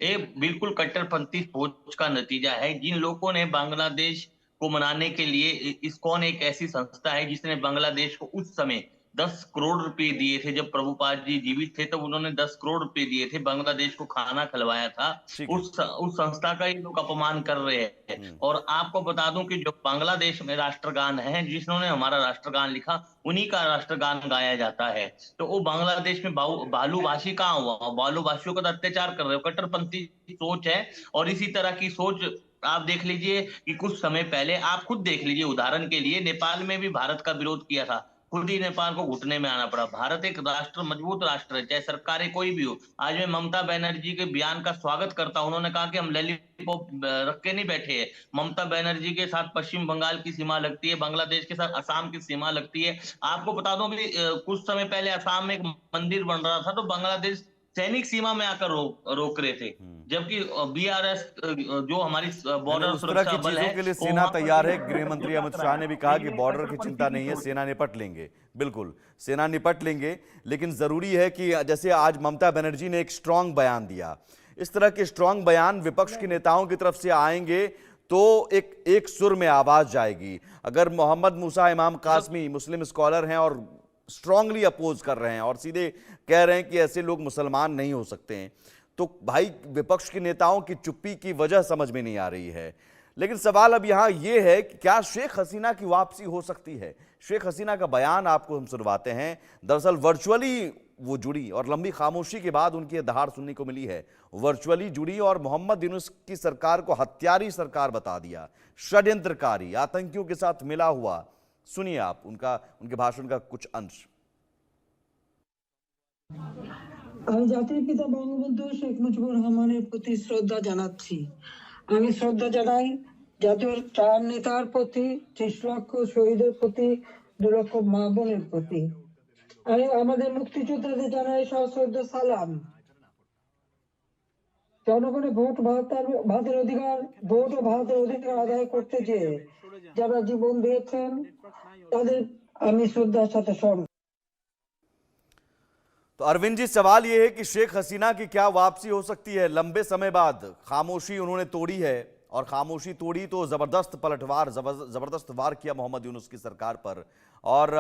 ये बिल्कुल कट्टरपंथी सोच का नतीजा है। जिन लोगों ने बांग्लादेश को मनाने के लिए, इस्कॉन एक ऐसी संस्था है जिसने बांग्लादेश को उस समय 10 करोड़ रुपए दिए थे। जब प्रभुपाद जी जीवित थे तब उन्होंने 10 करोड़ रुपए दिए थे, बांग्लादेश को खाना खिलवाया था। उस संस्था का ये लोग अपमान कर रहे हैं। और आपको बता दूं कि जो बांग्लादेश में राष्ट्रगान है, जिन्होंने हमारा राष्ट्रगान लिखा, उन्हीं का राष्ट्रगान गाया जाता है। तो वो बांग्लादेश में बालूभाषी कहाँ हुआ? बालूभाषियों का अत्याचार कर रहे हो। कट्टरपंथी सोच है। और इसी तरह की सोच आप देख लीजिए कि कुछ समय पहले, आप खुद देख लीजिए, उदाहरण के लिए नेपाल में भी भारत का विरोध किया था। खुद ही नेपाल को घुटने में आना पड़ा। भारत एक राष्ट्र, मजबूत राष्ट्र है, चाहे सरकारें कोई भी हो। आज मैं ममता बनर्जी के बयान का स्वागत करता हूं। उन्होंने कहा कि हम लॉलीपॉप रख के नहीं बैठे हैं। ममता बनर्जी के साथ पश्चिम बंगाल की सीमा लगती है, बांग्लादेश के साथ असम की सीमा लगती है। आपको बता दूं कि कुछ समय पहले असम में एक मंदिर बन रहा था, तो बांग्लादेश सैनिक सीमा में आकर रोक रहे थे, जबकि बीआरएस जो हमारी बॉर्डर
उस तरह
सुरक्षा
की
बल
चीजों
है
के लिए
वो
सेना
वहां पर
तैयार है।
भी
गृह मंत्री अमित शाह ने भी कहा कि बॉर्डर की चिंता नहीं है, सेना निपट लेंगे। बिल्कुल, सेना निपट लेंगे, लेकिन जरूरी है कि जैसे आज ममता बनर्जी ने एक स्ट्रांग बयान दिया, इस तरह के स्ट्रांग बयान विपक्ष के नेताओं की तरफ से आएंगे तो एक सुर में आवाज जाएगी। अगर मोहम्मद मूसा इमाम कासमी मुस्लिम स्कॉलर हैं और स्ट्रांगली अपोज कर रहे हैं और सीधे कह रहे हैं कि ऐसे लोग मुसलमान नहीं हो सकते हैं, तो भाई विपक्ष के नेताओं की चुप्पी की वजह समझ में नहीं आ रही है। लेकिन सवाल अब यहां यह है कि क्या शेख हसीना की वापसी हो सकती है? शेख हसीना का बयान आपको हम सुनवाते हैं। दरअसल वर्चुअली वो जुड़ी और लंबी खामोशी के बाद उनकी दहाड़ सुनने को मिली है। वर्चुअली जुड़ी और मोहम्मद यूनुस की सरकार को हत्यारी सरकार बता दिया, षड्यंत्रकारी, आतंकियों के साथ मिला हुआ। सुनिए आप उनके भाषण का कुछ अंश।
আমি জাতির পিতা বঙ্গবন্ধু শেখ মুজিবুর রহমানের প্রতি শ্রদ্ধা জানাচ্ছি। আমি শ্রদ্ধা জানাই জাতীয় চার নেতার প্রতি, ৩০ লক্ষ শহীদের প্রতি, ২ লক্ষ মা বোনের প্রতি। আমি আমাদের মুক্তিযোদ্ধাদের জানাই সশ্রদ্ধ সালাম। জনগণের ভোট ভাতের অধিকার, ভোট ও ভাতের অধিকার আদায় করতে যেয়ে যারা জীবন দিয়েছেন তাদের আমি শ্রদ্ধার সাথে স্মরণ।
तो अरविंद जी, सवाल यह है कि शेख हसीना की क्या वापसी हो सकती है? लंबे समय बाद खामोशी उन्होंने तोड़ी है और खामोशी तोड़ी तो जबरदस्त पलटवार, जबरदस्त वार किया मोहम्मद यूनुस की सरकार पर और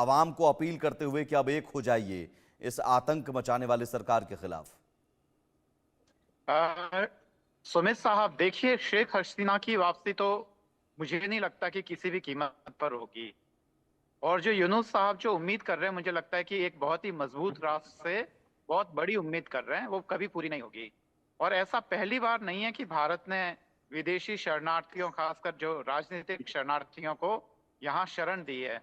आवाम को अपील करते हुए कि अब एक हो जाइए इस आतंक मचाने वाले सरकार के खिलाफ।
सुमित साहब, देखिए, शेख हसीना की वापसी तो मुझे नहीं लगता कि किसी भी कीमत पर होगी। और जो यूनुस साहब जो उम्मीद कर रहे हैं, मुझे लगता है कि एक बहुत ही मजबूत राष्ट्र से बहुत बड़ी उम्मीद कर रहे हैं, वो कभी पूरी नहीं होगी। और ऐसा पहली बार नहीं है कि भारत ने विदेशी शरणार्थियों, खासकर जो राजनीतिक शरणार्थियों को यहाँ शरण दी है।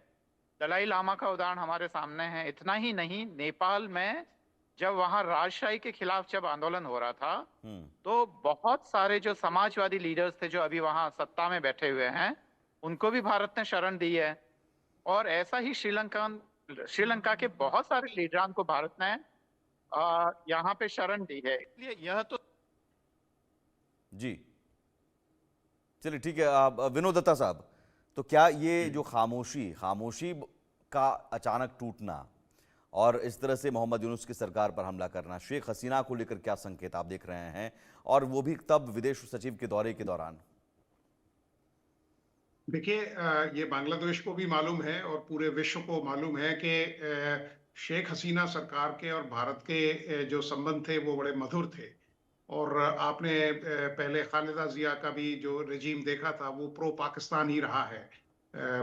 दलाई लामा का उदाहरण हमारे सामने है। इतना ही नहीं, नेपाल में जब वहाँ राजशाही के खिलाफ जब आंदोलन हो रहा था, तो बहुत सारे जो समाजवादी लीडर्स थे जो अभी वहाँ सत्ता में बैठे हुए हैं, उनको भी भारत ने शरण दी है। और ऐसा ही श्रीलंका के बहुत सारे लीडरान को भारत ने यहाँ पे शरण दी है। इसलिए यह तो
जी चलिए ठीक है। विनोद दत्ता साहब, तो क्या ये जो खामोशी का अचानक टूटना और इस तरह से मोहम्मद यूनुस की सरकार पर हमला करना, शेख हसीना को लेकर क्या संकेत आप देख रहे हैं, और वो भी तब विदेश सचिव के दौरे के दौरान?
देखिए, ये बांग्लादेश को भी मालूम है और पूरे विश्व को मालूम है कि शेख हसीना सरकार के और भारत के जो संबंध थे वो बड़े मधुर थे। और आपने पहले खालिदा जिया का भी जो रेजीम देखा था वो प्रो पाकिस्तान ही रहा है।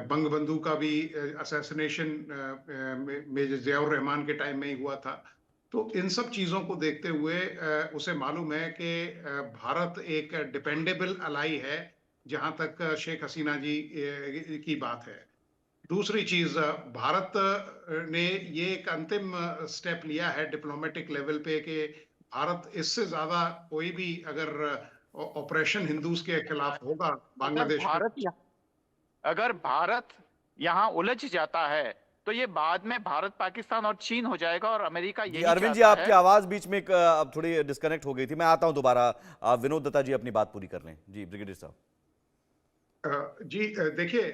बंगबंधु का भी असैसिनेशन मेजर जियाउर रहमान के टाइम में ही हुआ था। तो इन सब चीज़ों को देखते हुए उसे मालूम है कि भारत एक डिपेंडेबल अलाई है जहां तक शेख हसीना जी की बात है। दूसरी चीज, भारत ने ये एक अंतिम स्टेप लिया है डिप्लोमेटिक लेवल पे कि भारत इससे ज्यादा कोई भी अगर ऑपरेशन हिंदूज के खिलाफ होगा बांग्लादेश में,
अगर भारत यहाँ उलझ जाता है तो ये बाद में भारत, पाकिस्तान और चीन हो जाएगा और अमेरिका यही
अरविंद जी, आपकी आवाज बीच में अब थोड़ी डिस्कनेक्ट हो गई थी। मैं आता हूं दोबारा। विनोद दत्ता जी अपनी बात पूरी कर लें। जी ब्रिगेडियर साहब।
जी देखिए,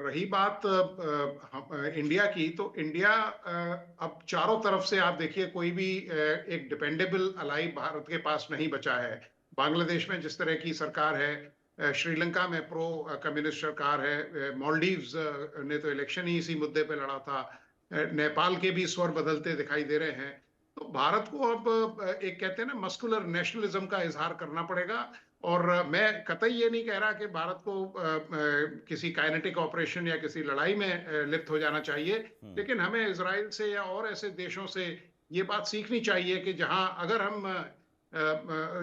रही बात इंडिया की, तो इंडिया अब चारों तरफ से आप देखिए कोई भी एक डिपेंडेबल अलाई भारत के पास नहीं बचा है। बांग्लादेश में जिस तरह की सरकार है, श्रीलंका में प्रो कम्युनिस्ट सरकार है, मालदीव्स ने तो इलेक्शन ही इसी मुद्दे पे लड़ा था, नेपाल के भी स्वर बदलते दिखाई दे रहे हैं। तो भारत को अब एक कहते हैं ना मस्कुलर नेशनलिज्म का इजहार करना पड़ेगा। और मैं कतई ये नहीं कह रहा कि भारत को किसी काइनेटिक ऑपरेशन या किसी लड़ाई में लिप्त हो जाना चाहिए, लेकिन हमें इजराइल से या और ऐसे देशों से ये बात सीखनी चाहिए कि जहां अगर हम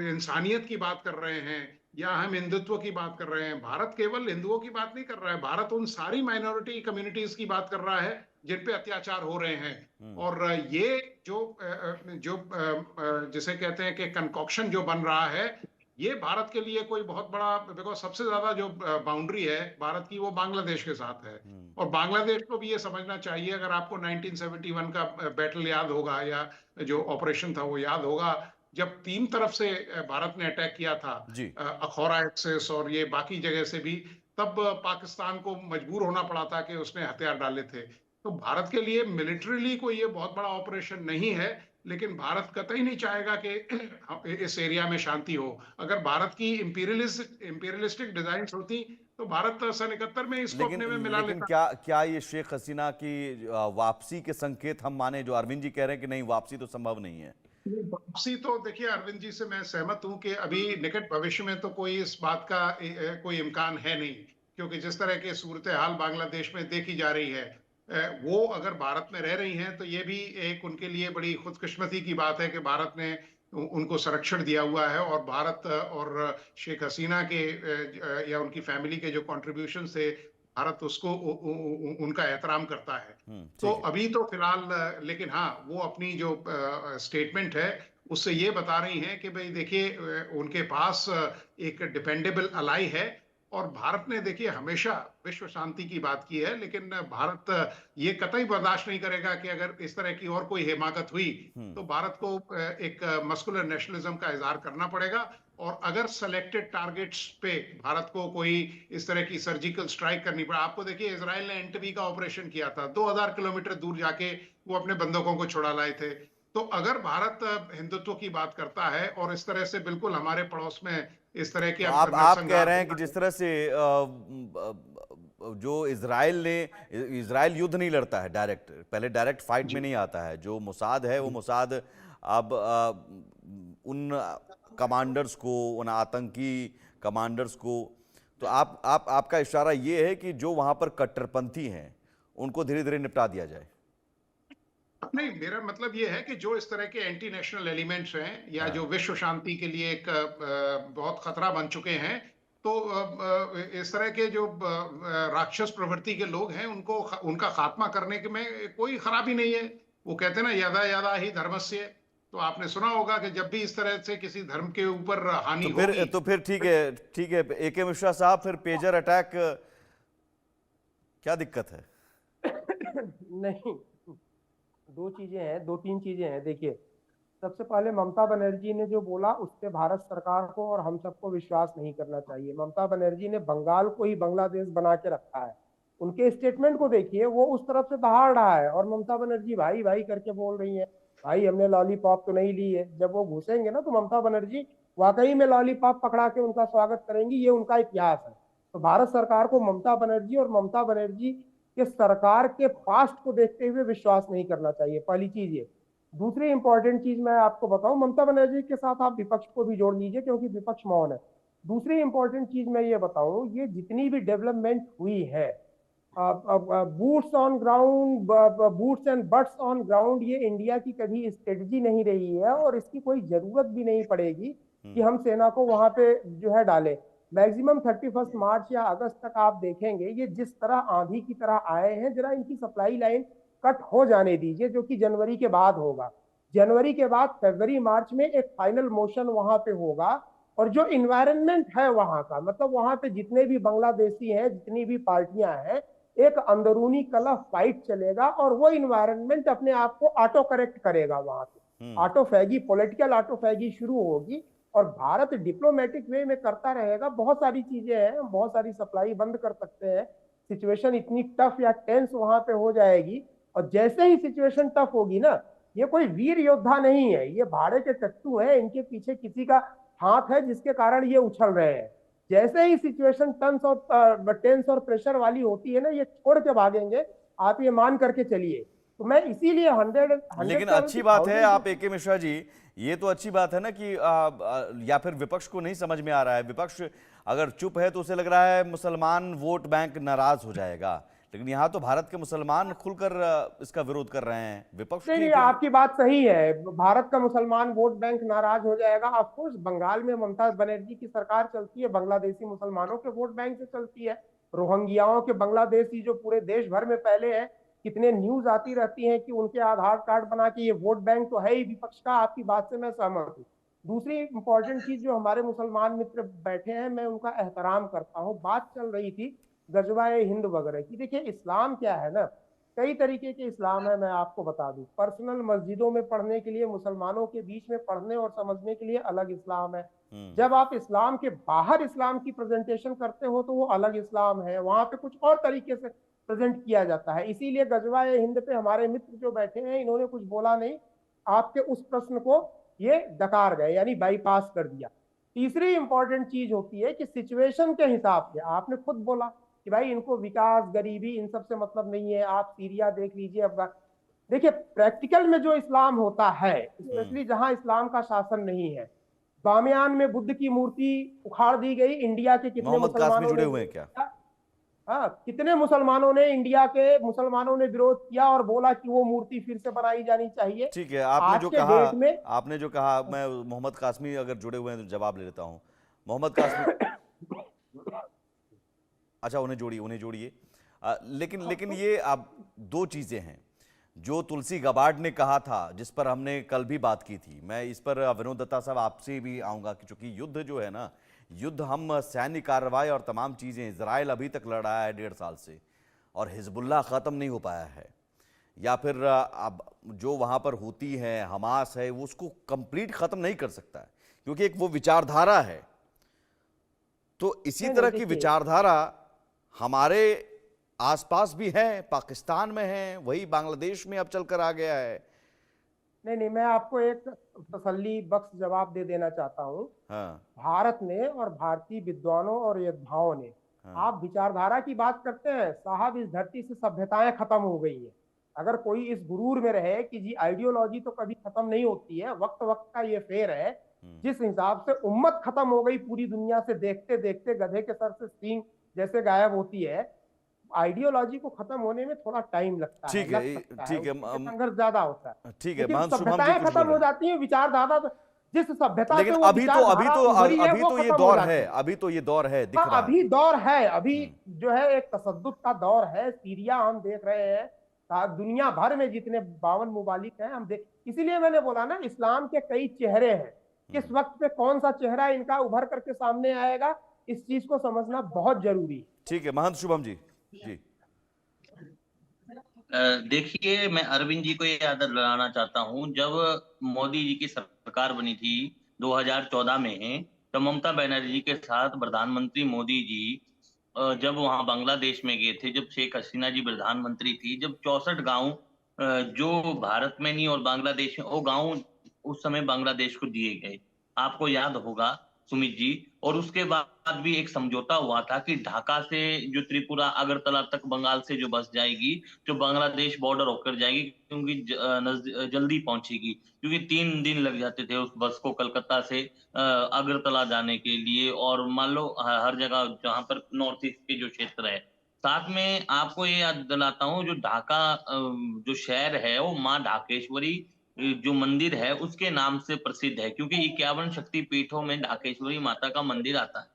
इंसानियत की बात कर रहे हैं या हम हिंदुत्व की बात कर रहे हैं। भारत केवल हिंदुओं की बात नहीं कर रहा है, भारत उन सारी माइनॉरिटी कम्युनिटीज की बात कर रहा है जिन पे अत्याचार हो रहे हैं। और ये जो जिसे कहते हैं कि कंकॉक्शन जो बन रहा है, ये भारत के लिए कोई बहुत बड़ा, बिकॉज सबसे ज्यादा जो बाउंड्री है भारत की वो बांग्लादेश के साथ है। और बांग्लादेश को भी ये समझना चाहिए, अगर आपको 1971 का बैटल याद होगा या जो ऑपरेशन था वो याद होगा, जब तीन तरफ से भारत ने अटैक किया था, अखौरा एक्सेस और ये बाकी जगह से भी, तब पाकिस्तान को मजबूर होना पड़ा था कि उसने हथियार डाले थे। तो भारत के लिए मिलिट्रीली कोई ये बहुत बड़ा ऑपरेशन नहीं है, लेकिन भारत कतई नहीं चाहेगा कि इस एरिया में शांति हो। अगर भारत की इंपीरियलिस्टिक डिजाइन होती तो भारत सन 71 में इसको अपने में मिला
लेकिन
लेता।
क्या ये शेख हसीना की वापसी के संकेत हम माने, जो अरविंद जी कह रहे हैं कि नहीं वापसी तो संभव नहीं है?
वापसी तो देखिए, अरविंद जी से मैं सहमत हूं कि अभी निकट भविष्य में तो कोई इस बात का कोई इम्कान है नहीं, क्योंकि जिस तरह की सूरत हाल बांग्लादेश में देखी जा रही है, वो अगर भारत में रह रही हैं तो ये भी एक उनके लिए बड़ी खुदकिस्मती की बात है कि भारत ने उनको संरक्षण दिया हुआ है। और भारत और शेख हसीना के या उनकी फैमिली के जो कॉन्ट्रीब्यूशन थे, भारत उसको उनका एहतराम करता है। तो अभी तो फिलहाल, लेकिन हाँ, वो अपनी जो स्टेटमेंट है उससे ये बता रही हैं कि भाई देखिए, उनके पास एक डिपेंडेबल अलाई है। और भारत ने देखिए हमेशा विश्व शांति की बात की है, लेकिन भारत ये कतई बर्दाश्त नहीं करेगा कि अगर इस तरह की और कोई हिमाकत हुई तो भारत को एक मस्कुलर नेशनलिज्म का इजहार करना पड़ेगा। और अगर सेलेक्टेड टारगेट्स पे भारत को कोई इस तरह की सर्जिकल स्ट्राइक करनी पड़े, आपको देखिए इजराइल ने एंटवी का ऑपरेशन किया था, 2000 किलोमीटर दूर जाके वो अपने बंदूकों को छुड़ा लाए थे। तो अगर भारत हिंदुत्व की बात करता है और इस तरह से बिल्कुल हमारे पड़ोस में इस तरह की,
आप कह रहे हैं कि जिस तरह से जो इजराइल युद्ध नहीं लड़ता है डायरेक्ट, पहले डायरेक्ट फाइट में नहीं आता है, जो मोसाद है वो मोसाद अब उन कमांडर्स को, उन आतंकी कमांडर्स को, तो आपका इशारा ये है कि जो वहां पर कट्टरपंथी हैं उनको धीरे धीरे निपटा दिया जाए?
नहीं, मेरा मतलब ये है कि जो इस तरह के एंटी नेशनल एलिमेंट्स हैं या जो विश्व शांति के लिए एक बहुत खतरा बन चुके हैं, तो इस तरह के जो राक्षस प्रवृत्ति के लोग हैं, उनका खात्मा करने के में कोई खराबी नहीं है। वो कहते हैं ना, यदा यदा ही धर्मस्य। तो आपने सुना होगा कि जब भी इस तरह से किसी धर्म के ऊपर हानि होगी
तो फिर ठीक है AK मिश्रा साहब, फिर पेजर अटैक क्या दिक्कत है?
नहीं, दो तीन चीजें हैं। देखिए, सबसे पहले ममता बनर्जी ने जो बोला उस पर भारत सरकार को और हम सबको विश्वास नहीं करना चाहिए। ममता बनर्जी ने बंगाल को ही बांग्लादेश बना के रखा है। उनके स्टेटमेंट को देखिए, वो उस तरफ से दहाड़ रहा है और ममता बनर्जी भाई भाई करके बोल रही है। भाई हमने लॉलीपॉप तो नहीं ली है। जब वो घुसेंगे ना तो ममता बनर्जी वाकई में लॉलीपॉप पकड़ा के उनका स्वागत करेंगी। ये उनका इतिहास है। तो भारत सरकार को ममता बनर्जी और ममता बनर्जी के सरकार के पास्ट को देखते हुए विश्वास नहीं करना चाहिए, पहली चीज ये। दूसरी इंपॉर्टेंट चीज मैं आपको बताऊं, ममता बनर्जी के साथ आप विपक्ष को भी जोड़ लीजिए क्योंकि विपक्ष मौन है। दूसरी इंपॉर्टेंट चीज मैं ये बताऊं, ये जितनी भी डेवलपमेंट हुई है, boots on ground, boots and butts on ground, ये इंडिया की कभी स्ट्रेटजी नहीं रही है और इसकी कोई जरूरत भी नहीं पड़ेगी कि हम सेना को वहां पे जो है डालें। मैक्सिमम 31 मार्च या अगस्त तक आप देखेंगे ये जिस तरह आंधी की तरह आए हैं, जरा इनकी सप्लाई लाइन कट हो जाने दीजिए, जो कि जनवरी के बाद होगा। जनवरी के बाद फरवरी मार्च में एक फाइनल मोशन वहां पे होगा और जो इन्वायरमेंट है वहां का, मतलब वहां पे जितने भी बांग्लादेशी हैं, जितनी भी पार्टियां हैं, एक अंदरूनी कलह फाइट चलेगा और वो इन्वायरमेंट अपने आप को ऑटो करेक्ट करेगा। वहां पे ऑटोफैगी, पॉलिटिकल ऑटोफैगी शुरू होगी और भारत डिप्लोमेटिक वे में करता रहेगा। बहुत सारी चीजें हैं, बहुत सारी सप्लाई बंद कर सकते हैं। सिचुएशन इतनी टफ या टेंस वहां पे हो जाएगी और जैसे ही सिचुएशन टफ होगी ना, ये कोई वीर योद्धा नहीं है, ये भाड़े के टट्टू है। इनके पीछे किसी का हाथ है जिसके कारण ये उछल रहे हैं। जैसे ही सिचुएशन टेंस और प्रेशर वाली होती है ना, ये छोड़ के भागेंगे, आप ये मान करके चलिए। तो मैं इसीलिए 100
लेकिन अच्छी बात है आप AK मिश्रा जी, ये तो अच्छी बात है ना कि या फिर विपक्ष को नहीं समझ में आ रहा है। विपक्ष अगर चुप है तो उसे लग रहा है मुसलमान वोट बैंक नाराज हो जाएगा, लेकिन यहाँ तो भारत के मुसलमान खुलकर इसका विरोध कर रहे हैं, विपक्ष
नहीं
की
नहीं,
क्या?
आपकी बात सही है। भारत का मुसलमान वोट बैंक नाराज हो जाएगा। ऑफ कोर्स बंगाल में ममता बनर्जी की सरकार चलती है, बांग्लादेशी मुसलमानों के वोट बैंक से चलती है। रोहिंग्याओं के बांग्लादेशी जो पूरे देश भर में फैले हैं, कितने न्यूज आती रहती हैं कि उनके आधार कार्ड बना के, ये वोट बैंक तो है ही विपक्ष का। आपकी बात से मैं सहमत हूँ। दूसरी इंपॉर्टेंट चीज, जो हमारे मुसलमान मित्र बैठे हैं, मैं उनका एहतराम करता हूँ। बात चल रही थी गजवाए हिंद वगैरह की। देखिए इस्लाम क्या है ना, कई तरीके के इस्लाम है। मैं आपको बता दूं, पर्सनल मस्जिदों में पढ़ने के लिए, मुसलमानों के बीच में पढ़ने और समझने के लिए अलग इस्लाम है। जब आप इस्लाम के बाहर इस्लाम की प्रेजेंटेशन करते हो तो वो अलग इस्लाम है, वहां पे कुछ और तरीके से प्रेजेंट किया जाता है। इसीलिए गजवाए हिंद पे हमारे मित्र जो बैठे हैं, इन्होंने कुछ बोला नहीं, आपके उस प्रश्न को ये डकार गए, यानी बाईपास कर दिया। तीसरी इंपॉर्टेंट चीज होती है कि सिचुएशन के हिसाब से, आपने खुद बोला कि भाई इनको विकास, गरीबी, इन सब से मतलब नहीं है। आप सीरिया देख लीजिए, अफगान देखिए। प्रैक्टिकल में जो इस्लाम होता है, स्पेशली जहां इस्लाम का शासन नहीं है, बामियान में बुद्ध की मूर्ति उखाड़ दी गई। इंडिया के कितने
मोहम्मद कासमी
मुसलमानों
जुड़े
ने,
हुए हैं क्या?
हाँ, कितने मुसलमानों ने, इंडिया के मुसलमानों ने विरोध किया और बोला कि वो मूर्ति फिर से बनाई जानी चाहिए।
ठीक है,
आज के डेट में
आपने जो कहा, मैं मोहम्मद कासमी अगर जुड़े हुए हैं तो जवाब ले लेता हूं। मोहम्मद कासमी, अच्छा उन्हें जोड़िए। लेकिन ये अब दो चीजें हैं जो तुलसी गबार्ड ने कहा था, जिस पर हमने कल भी बात की थी। मैं इस पर विनोद दत्ता साहब आपसे भी आऊंगा कि चूंकि युद्ध जो है ना, युद्ध हम सैन्य कार्रवाई और तमाम चीजें, इजराइल अभी तक लड़ रहा है 1.5 साल से और हिजबुल्लाह खत्म नहीं हो पाया है, या फिर अब जो वहां पर होती है हमास है, वो उसको कंप्लीट खत्म नहीं कर सकता है, क्योंकि एक वो विचारधारा है। तो इसी तरह की विचारधारा हमारे आसपास भी है, पाकिस्तान में है, वही बांग्लादेश में अब चलकर आ गया है।
नहीं, मैं आपको एक तसल्ली बख्श जवाब दे देना चाहता हूँ।
हाँ।
भारत ने और भारतीय विद्वानों और योद्धाओं ने,
हाँ।
आप विचारधारा की बात करते हैं साहब, इस धरती से सभ्यताएं खत्म हो गई है। अगर कोई इस गुरूर में रहे कि जी आइडियोलॉजी तो कभी खत्म नहीं होती है, वक्त वक्त का ये फेर है। जिस हिसाब से उम्मत खत्म हो गई पूरी दुनिया से, देखते देखते गधे के सर से सींग जैसे गायब होती है, आइडियोलॉजी को खत्म होने में थोड़ा टाइम लगता है।
ठीक है,
संघर्ष ज्यादा होता है।
ठीक है,
लेकिन सभ्यताएं खत्म हो जाती हैं, विचारधारा जिस सभ्यता
लेकिन
से वो
अभी तो ये दौर है,
अभी
तो ये दौर है, दिख रहा है।
अभी दौर है, अभी जो है एक तसद्दुद का दौर है। सीरिया हम देख रहे हैं, दुनिया भर में जितने 52 मुमालिक हैं हम देख। इसीलिए मैंने बोला ना, इस्लाम के कई चेहरे हैं। किस वक्त पे कौन सा चेहरा इनका उभर करके सामने आएगा, इस चीज को समझना बहुत जरूरी है।
ठीक है, महंत शुभम जी।
देखिए, मैं अरविंद जी को ये याद दिलाना चाहता हूं, जब मोदी जी की सरकार बनी थी 2014 में, तो ममता बनर्जी के साथ प्रधानमंत्री मोदी जी जब वहां बांग्लादेश में गए थे, जब शेख हसीना जी प्रधानमंत्री थी, जब 64 गांव जो भारत में नहीं और बांग्लादेश में, वो गांव उस समय बांग्लादेश को दिए गए, आपको याद होगा सुमित जी। और उसके बाद भी एक समझौता हुआ था कि ढाका से जो त्रिपुरा अगरतला तक बंगाल से जो बस जाएगी, जो बांग्लादेश बॉर्डर होकर जाएगी, क्योंकि जल्दी पहुंचेगी, क्योंकि 3 दिन लग जाते थे उस बस को कलकत्ता से अगरतला जाने के लिए। और मान लो हर जगह जहां पर नॉर्थ ईस्ट के जो क्षेत्र है। साथ में आपको ये याद दिलाता हूँ, जो ढाका जो शहर है, वो माँ ढाकेश्वरी जो मंदिर है उसके नाम से प्रसिद्ध है, क्योंकि 51 शक्ति पीठों में ढाकेश्वरी माता का मंदिर आता है।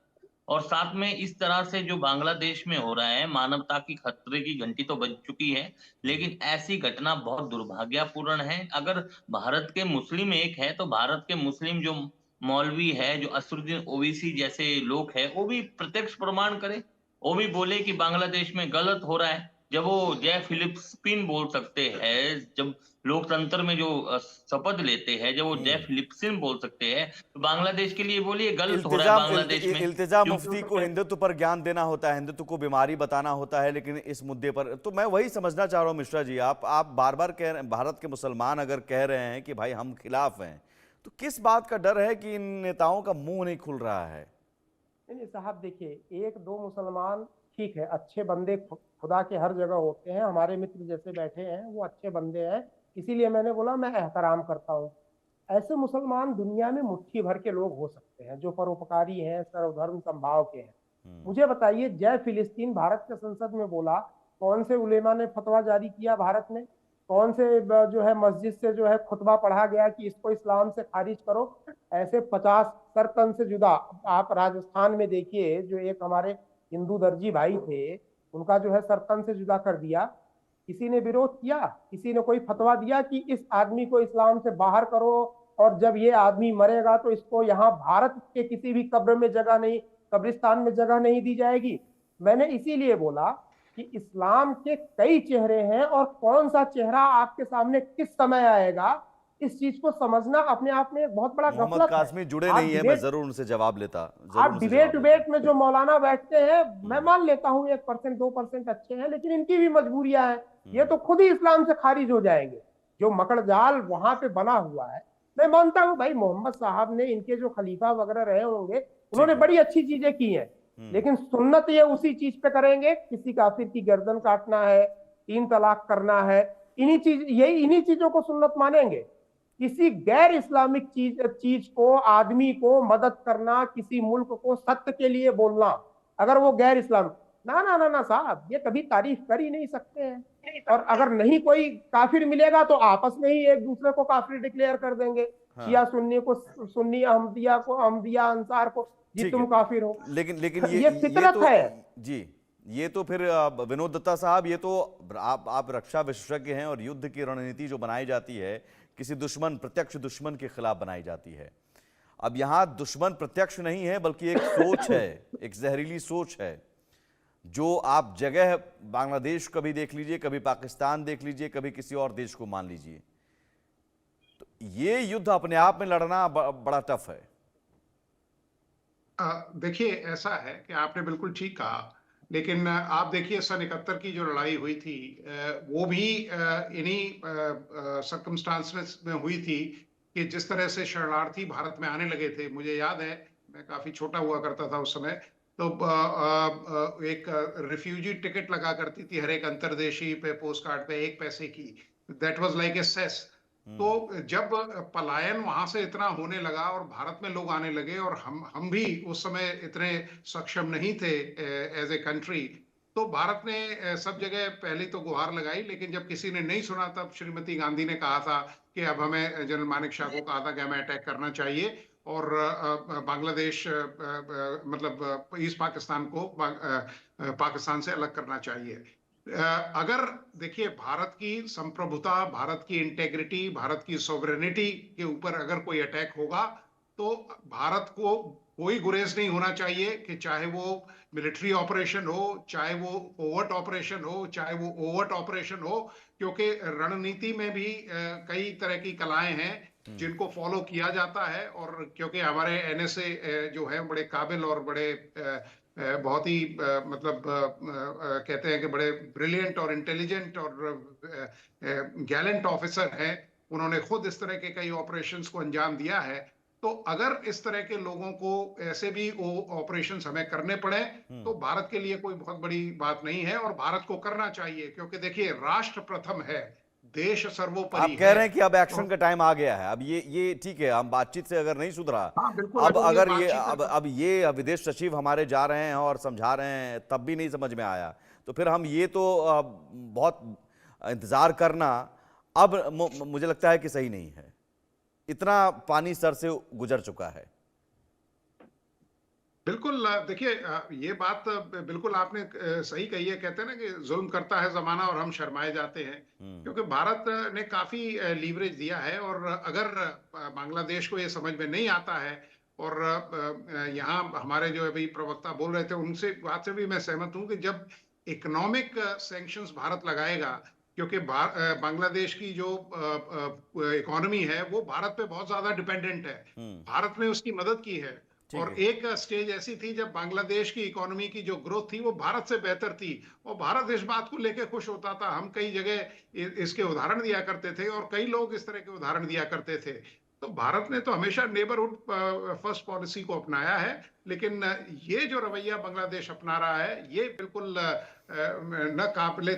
और साथ में इस तरह से जो बांग्लादेश में हो रहा है, मानवता की खतरे की घंटी तो बज चुकी है, लेकिन ऐसी घटना बहुत दुर्भाग्यपूर्ण है। अगर भारत के मुस्लिम एक है, तो भारत के मुस्लिम जो मौलवी है, जो असरुद्दीन ओवैसी जैसे लोग हैं, वो भी प्रत्यक्ष प्रमाण करे, वो भी बोले कि बांग्लादेश में गलत हो रहा है। जब वो जय फिलिप्पिन बोल सकते हैं, जब लोकतंत्र में जो शपथ लेते हैं, जब वो जय फिलिप्पिन बोल सकते हैं, तो बांग्लादेश के लिए बोलिए गलत हो रहा है बांग्लादेश में।
इल्तिजा मुफ्ती को हिंदुत्व पर ज्ञान देना होता है, हिंदुत्व को बीमारी बताना होता है, लेकिन इस मुद्दे पर तो मैं वही समझना चाह रहा हूँ मिश्रा जी, आप बार बार कह रहे हैं, भारत के मुसलमान अगर कह रहे हैं कि भाई हम खिलाफ हैं, तो किस बात का डर है कि इन नेताओं का मुंह नहीं खुल रहा है?
नहीं साहब, देखिए, 1-2 मुसलमान ठीक है, अच्छे बंदे खुदा के हर जगह होते हैं। हमारे मित्र जैसे बैठे हैं वो अच्छे बंदे हैं, इसीलिए मैंने बोला मैं एहतराम करता हूँ। ऐसे मुसलमान दुनिया में मुट्ठी भर के लोग हो सकते हैं, जो परोपकारी हैं, सर्वधर्म संभाव के हैं। मुझे बताइए, जय फिलिस्तीन भारत के संसद में बोला कौन से उलेमा ने फतवा जारी किया भारत में, कौन से जो है मस्जिद से जो है खुतबा पढ़ा गया कि इसको इस्लाम से खारिज करो। ऐसे 50 सर तन से जुदा। आप राजस्थान में देखिए, जो एक हमारे हिंदू दर्जी भाई थे, उनका जो है सर तन से जुदा कर दिया। किसी ने विरोध किया? किसी ने कोई फतवा दिया कि इस आदमी को इस्लाम से बाहर करो, और जब ये आदमी मरेगा तो इसको यहाँ भारत के किसी भी कब्र में जगह नहीं, कब्रिस्तान में जगह नहीं दी जाएगी? मैंने इसीलिए बोला कि इस्लाम के कई चेहरे हैं, और कौन सा चेहरा आपके सामने किस समय आएगा, इस चीज को समझना अपने आप में एक बहुत बड़ा
मोहम्मद
गफलत है।
कासमी जुड़े नहीं है, मैं जरूर उनसे जवाब लेता।
आप डिबेट में जो मौलाना बैठते हैं, मैं मान लेता हूँ 1% 2% अच्छे हैं, लेकिन इनकी भी मजबूरियां हैं। ये तो खुद ही इस्लाम से खारिज हो जाएंगे। जो मकड़जाल वहां पे बना हुआ है, मैं मानता हूँ भाई मोहम्मद साहब ने, इनके जो खलीफा वगैरह रहे होंगे, उन्होंने बड़ी अच्छी चीजें की हैं, लेकिन सुन्नत ये उसी चीज पे करेंगे। किसी काफिर की गर्दन काटना है, 3 तलाक करना है, इन्हीं चीजों को सुन्नत मानेंगे। किसी गैर इस्लामिक चीज को, आदमी को मदद करना, किसी मुल्क को सत्य के लिए बोलना, अगर वो गैर इस्लाम, ना ना ना ना साहब, ये कभी तारीफ कर ही नहीं सकते हैं। और अगर नहीं कोई काफिर मिलेगा तो आपस में ही एक दूसरे को काफिर डिक्लेयर कर देंगे। शिया सुन्नी को सुन्नी, अहमदिया को अहमदिया, अंसार को जी तुम काफिर हो।
लेकिन
ये फितरत
तो,
है
जी ये तो फिर विनोद दत्ता साहब, ये तो आप रक्षा विशेषज्ञ हैं, और युद्ध की रणनीति जो बनाई जाती है किसी दुश्मन, प्रत्यक्ष दुश्मन के खिलाफ बनाई जाती है। अब यहां दुश्मन प्रत्यक्ष नहीं है, बल्कि एक सोच है, एक जहरीली सोच है, जो आप जगह बांग्लादेश कभी देख लीजिए, कभी पाकिस्तान देख लीजिए, कभी किसी और देश को मान लीजिए, तो ये युद्ध अपने आप में लड़ना बड़ा टफ है।
देखिए, ऐसा है कि आपने बिल्कुल ठीक कहा, लेकिन आप देखिए सन 71 की जो लड़ाई हुई थी, वो भी इन्हीं सर्कमस्टांसेस में हुई थी कि जिस तरह से शरणार्थी भारत में आने लगे थे। मुझे याद है, मैं काफी छोटा हुआ करता था उस समय, तो एक रिफ्यूजी टिकट लगा करती थी हर एक अंतरदेशी पे, पोस्ट कार्ड पे 1 पैसे की। That was like a cess. तो जब पलायन वहां से इतना होने लगा और भारत में लोग आने लगे, और हम भी उस समय इतने सक्षम नहीं थे एज ए कंट्री, तो भारत ने सब जगह पहले तो गुहार लगाई, लेकिन जब किसी ने नहीं सुना तब श्रीमती गांधी ने कहा था कि अब हमें, जनरल मानेकशॉ को कहा था कि हमें अटैक करना चाहिए और बांग्लादेश, मतलब ईस्ट पाकिस्तान को पाकिस्तान से अलग करना चाहिए। अगर देखिए, भारत की संप्रभुता, भारत की इंटेग्रिटी, भारत की सॉवरेनिटी के ऊपर अगर कोई अटैक होगा, तो भारत को कोई गुरेज नहीं होना चाहिए, कि चाहे वो मिलिट्री ऑपरेशन हो, चाहे वो ओवर्ट ऑपरेशन हो, चाहे वो ओवर्ट ऑपरेशन हो, क्योंकि रणनीति में भी कई तरह की कलाएं हैं जिनको फॉलो किया जाता है। और क्योंकि हमारे एनएसए जो है बड़े काबिल और बड़े बहुत ही मतलब कहते हैं कि बड़े ब्रिलियंट और इंटेलिजेंट और गैलेंट ऑफिसर हैं, उन्होंने खुद इस तरह के कई ऑपरेशंस को अंजाम दिया है। तो अगर इस तरह के लोगों को ऐसे भी ऑपरेशंस हमें करने पड़े, तो भारत के लिए कोई बहुत बड़ी बात नहीं है, और भारत को करना चाहिए, क्योंकि देखिए, राष्ट्र प्रथम है, देश सर्वोपरि।
आप कह रहे हैं कि अब एक्शन का टाइम आ गया है। अब ये ठीक है, हम बातचीत से अगर नहीं सुधरा, अब अगर ये अब ये विदेश सचिव हमारे जा रहे हैं और समझा रहे हैं, तब भी नहीं समझ में आया, तो फिर हम ये तो बहुत इंतजार करना अब मुझे लगता है कि सही नहीं है। इतना पानी सर से गुजर चुका है।
बिल्कुल, देखिए, ये बात बिल्कुल आपने सही कही है। कहते हैं ना कि जुल्म करता है जमाना और हम शर्माए जाते हैं, क्योंकि भारत ने काफी लीवरेज दिया है। और अगर बांग्लादेश को ये समझ में नहीं आता है, और यहाँ हमारे जो अभी प्रवक्ता बोल रहे थे, उनसे बात से भी मैं सहमत हूँ कि जब इकोनॉमिक सैंक्शंस भारत लगाएगा, क्योंकि बांग्लादेश की जो इकोनॉमी है वो भारत पे बहुत ज्यादा डिपेंडेंट है। भारत ने उसकी मदद की है, और एक स्टेज ऐसी थी जब बांग्लादेश की इकोनॉमी की जो ग्रोथ थी वो भारत से बेहतर थी, और भारत इस बात को लेकर खुश होता था। हम कई जगह इसके उदाहरण दिया करते थे, और कई लोग इस तरह के उदाहरण दिया करते थे। तो भारत ने तो हमेशा नेबरहुड फर्स्ट पॉलिसी को अपनाया है, लेकिन ये जो रवैया बांग्लादेश अपना रहा है, ये बिल्कुल न काबिले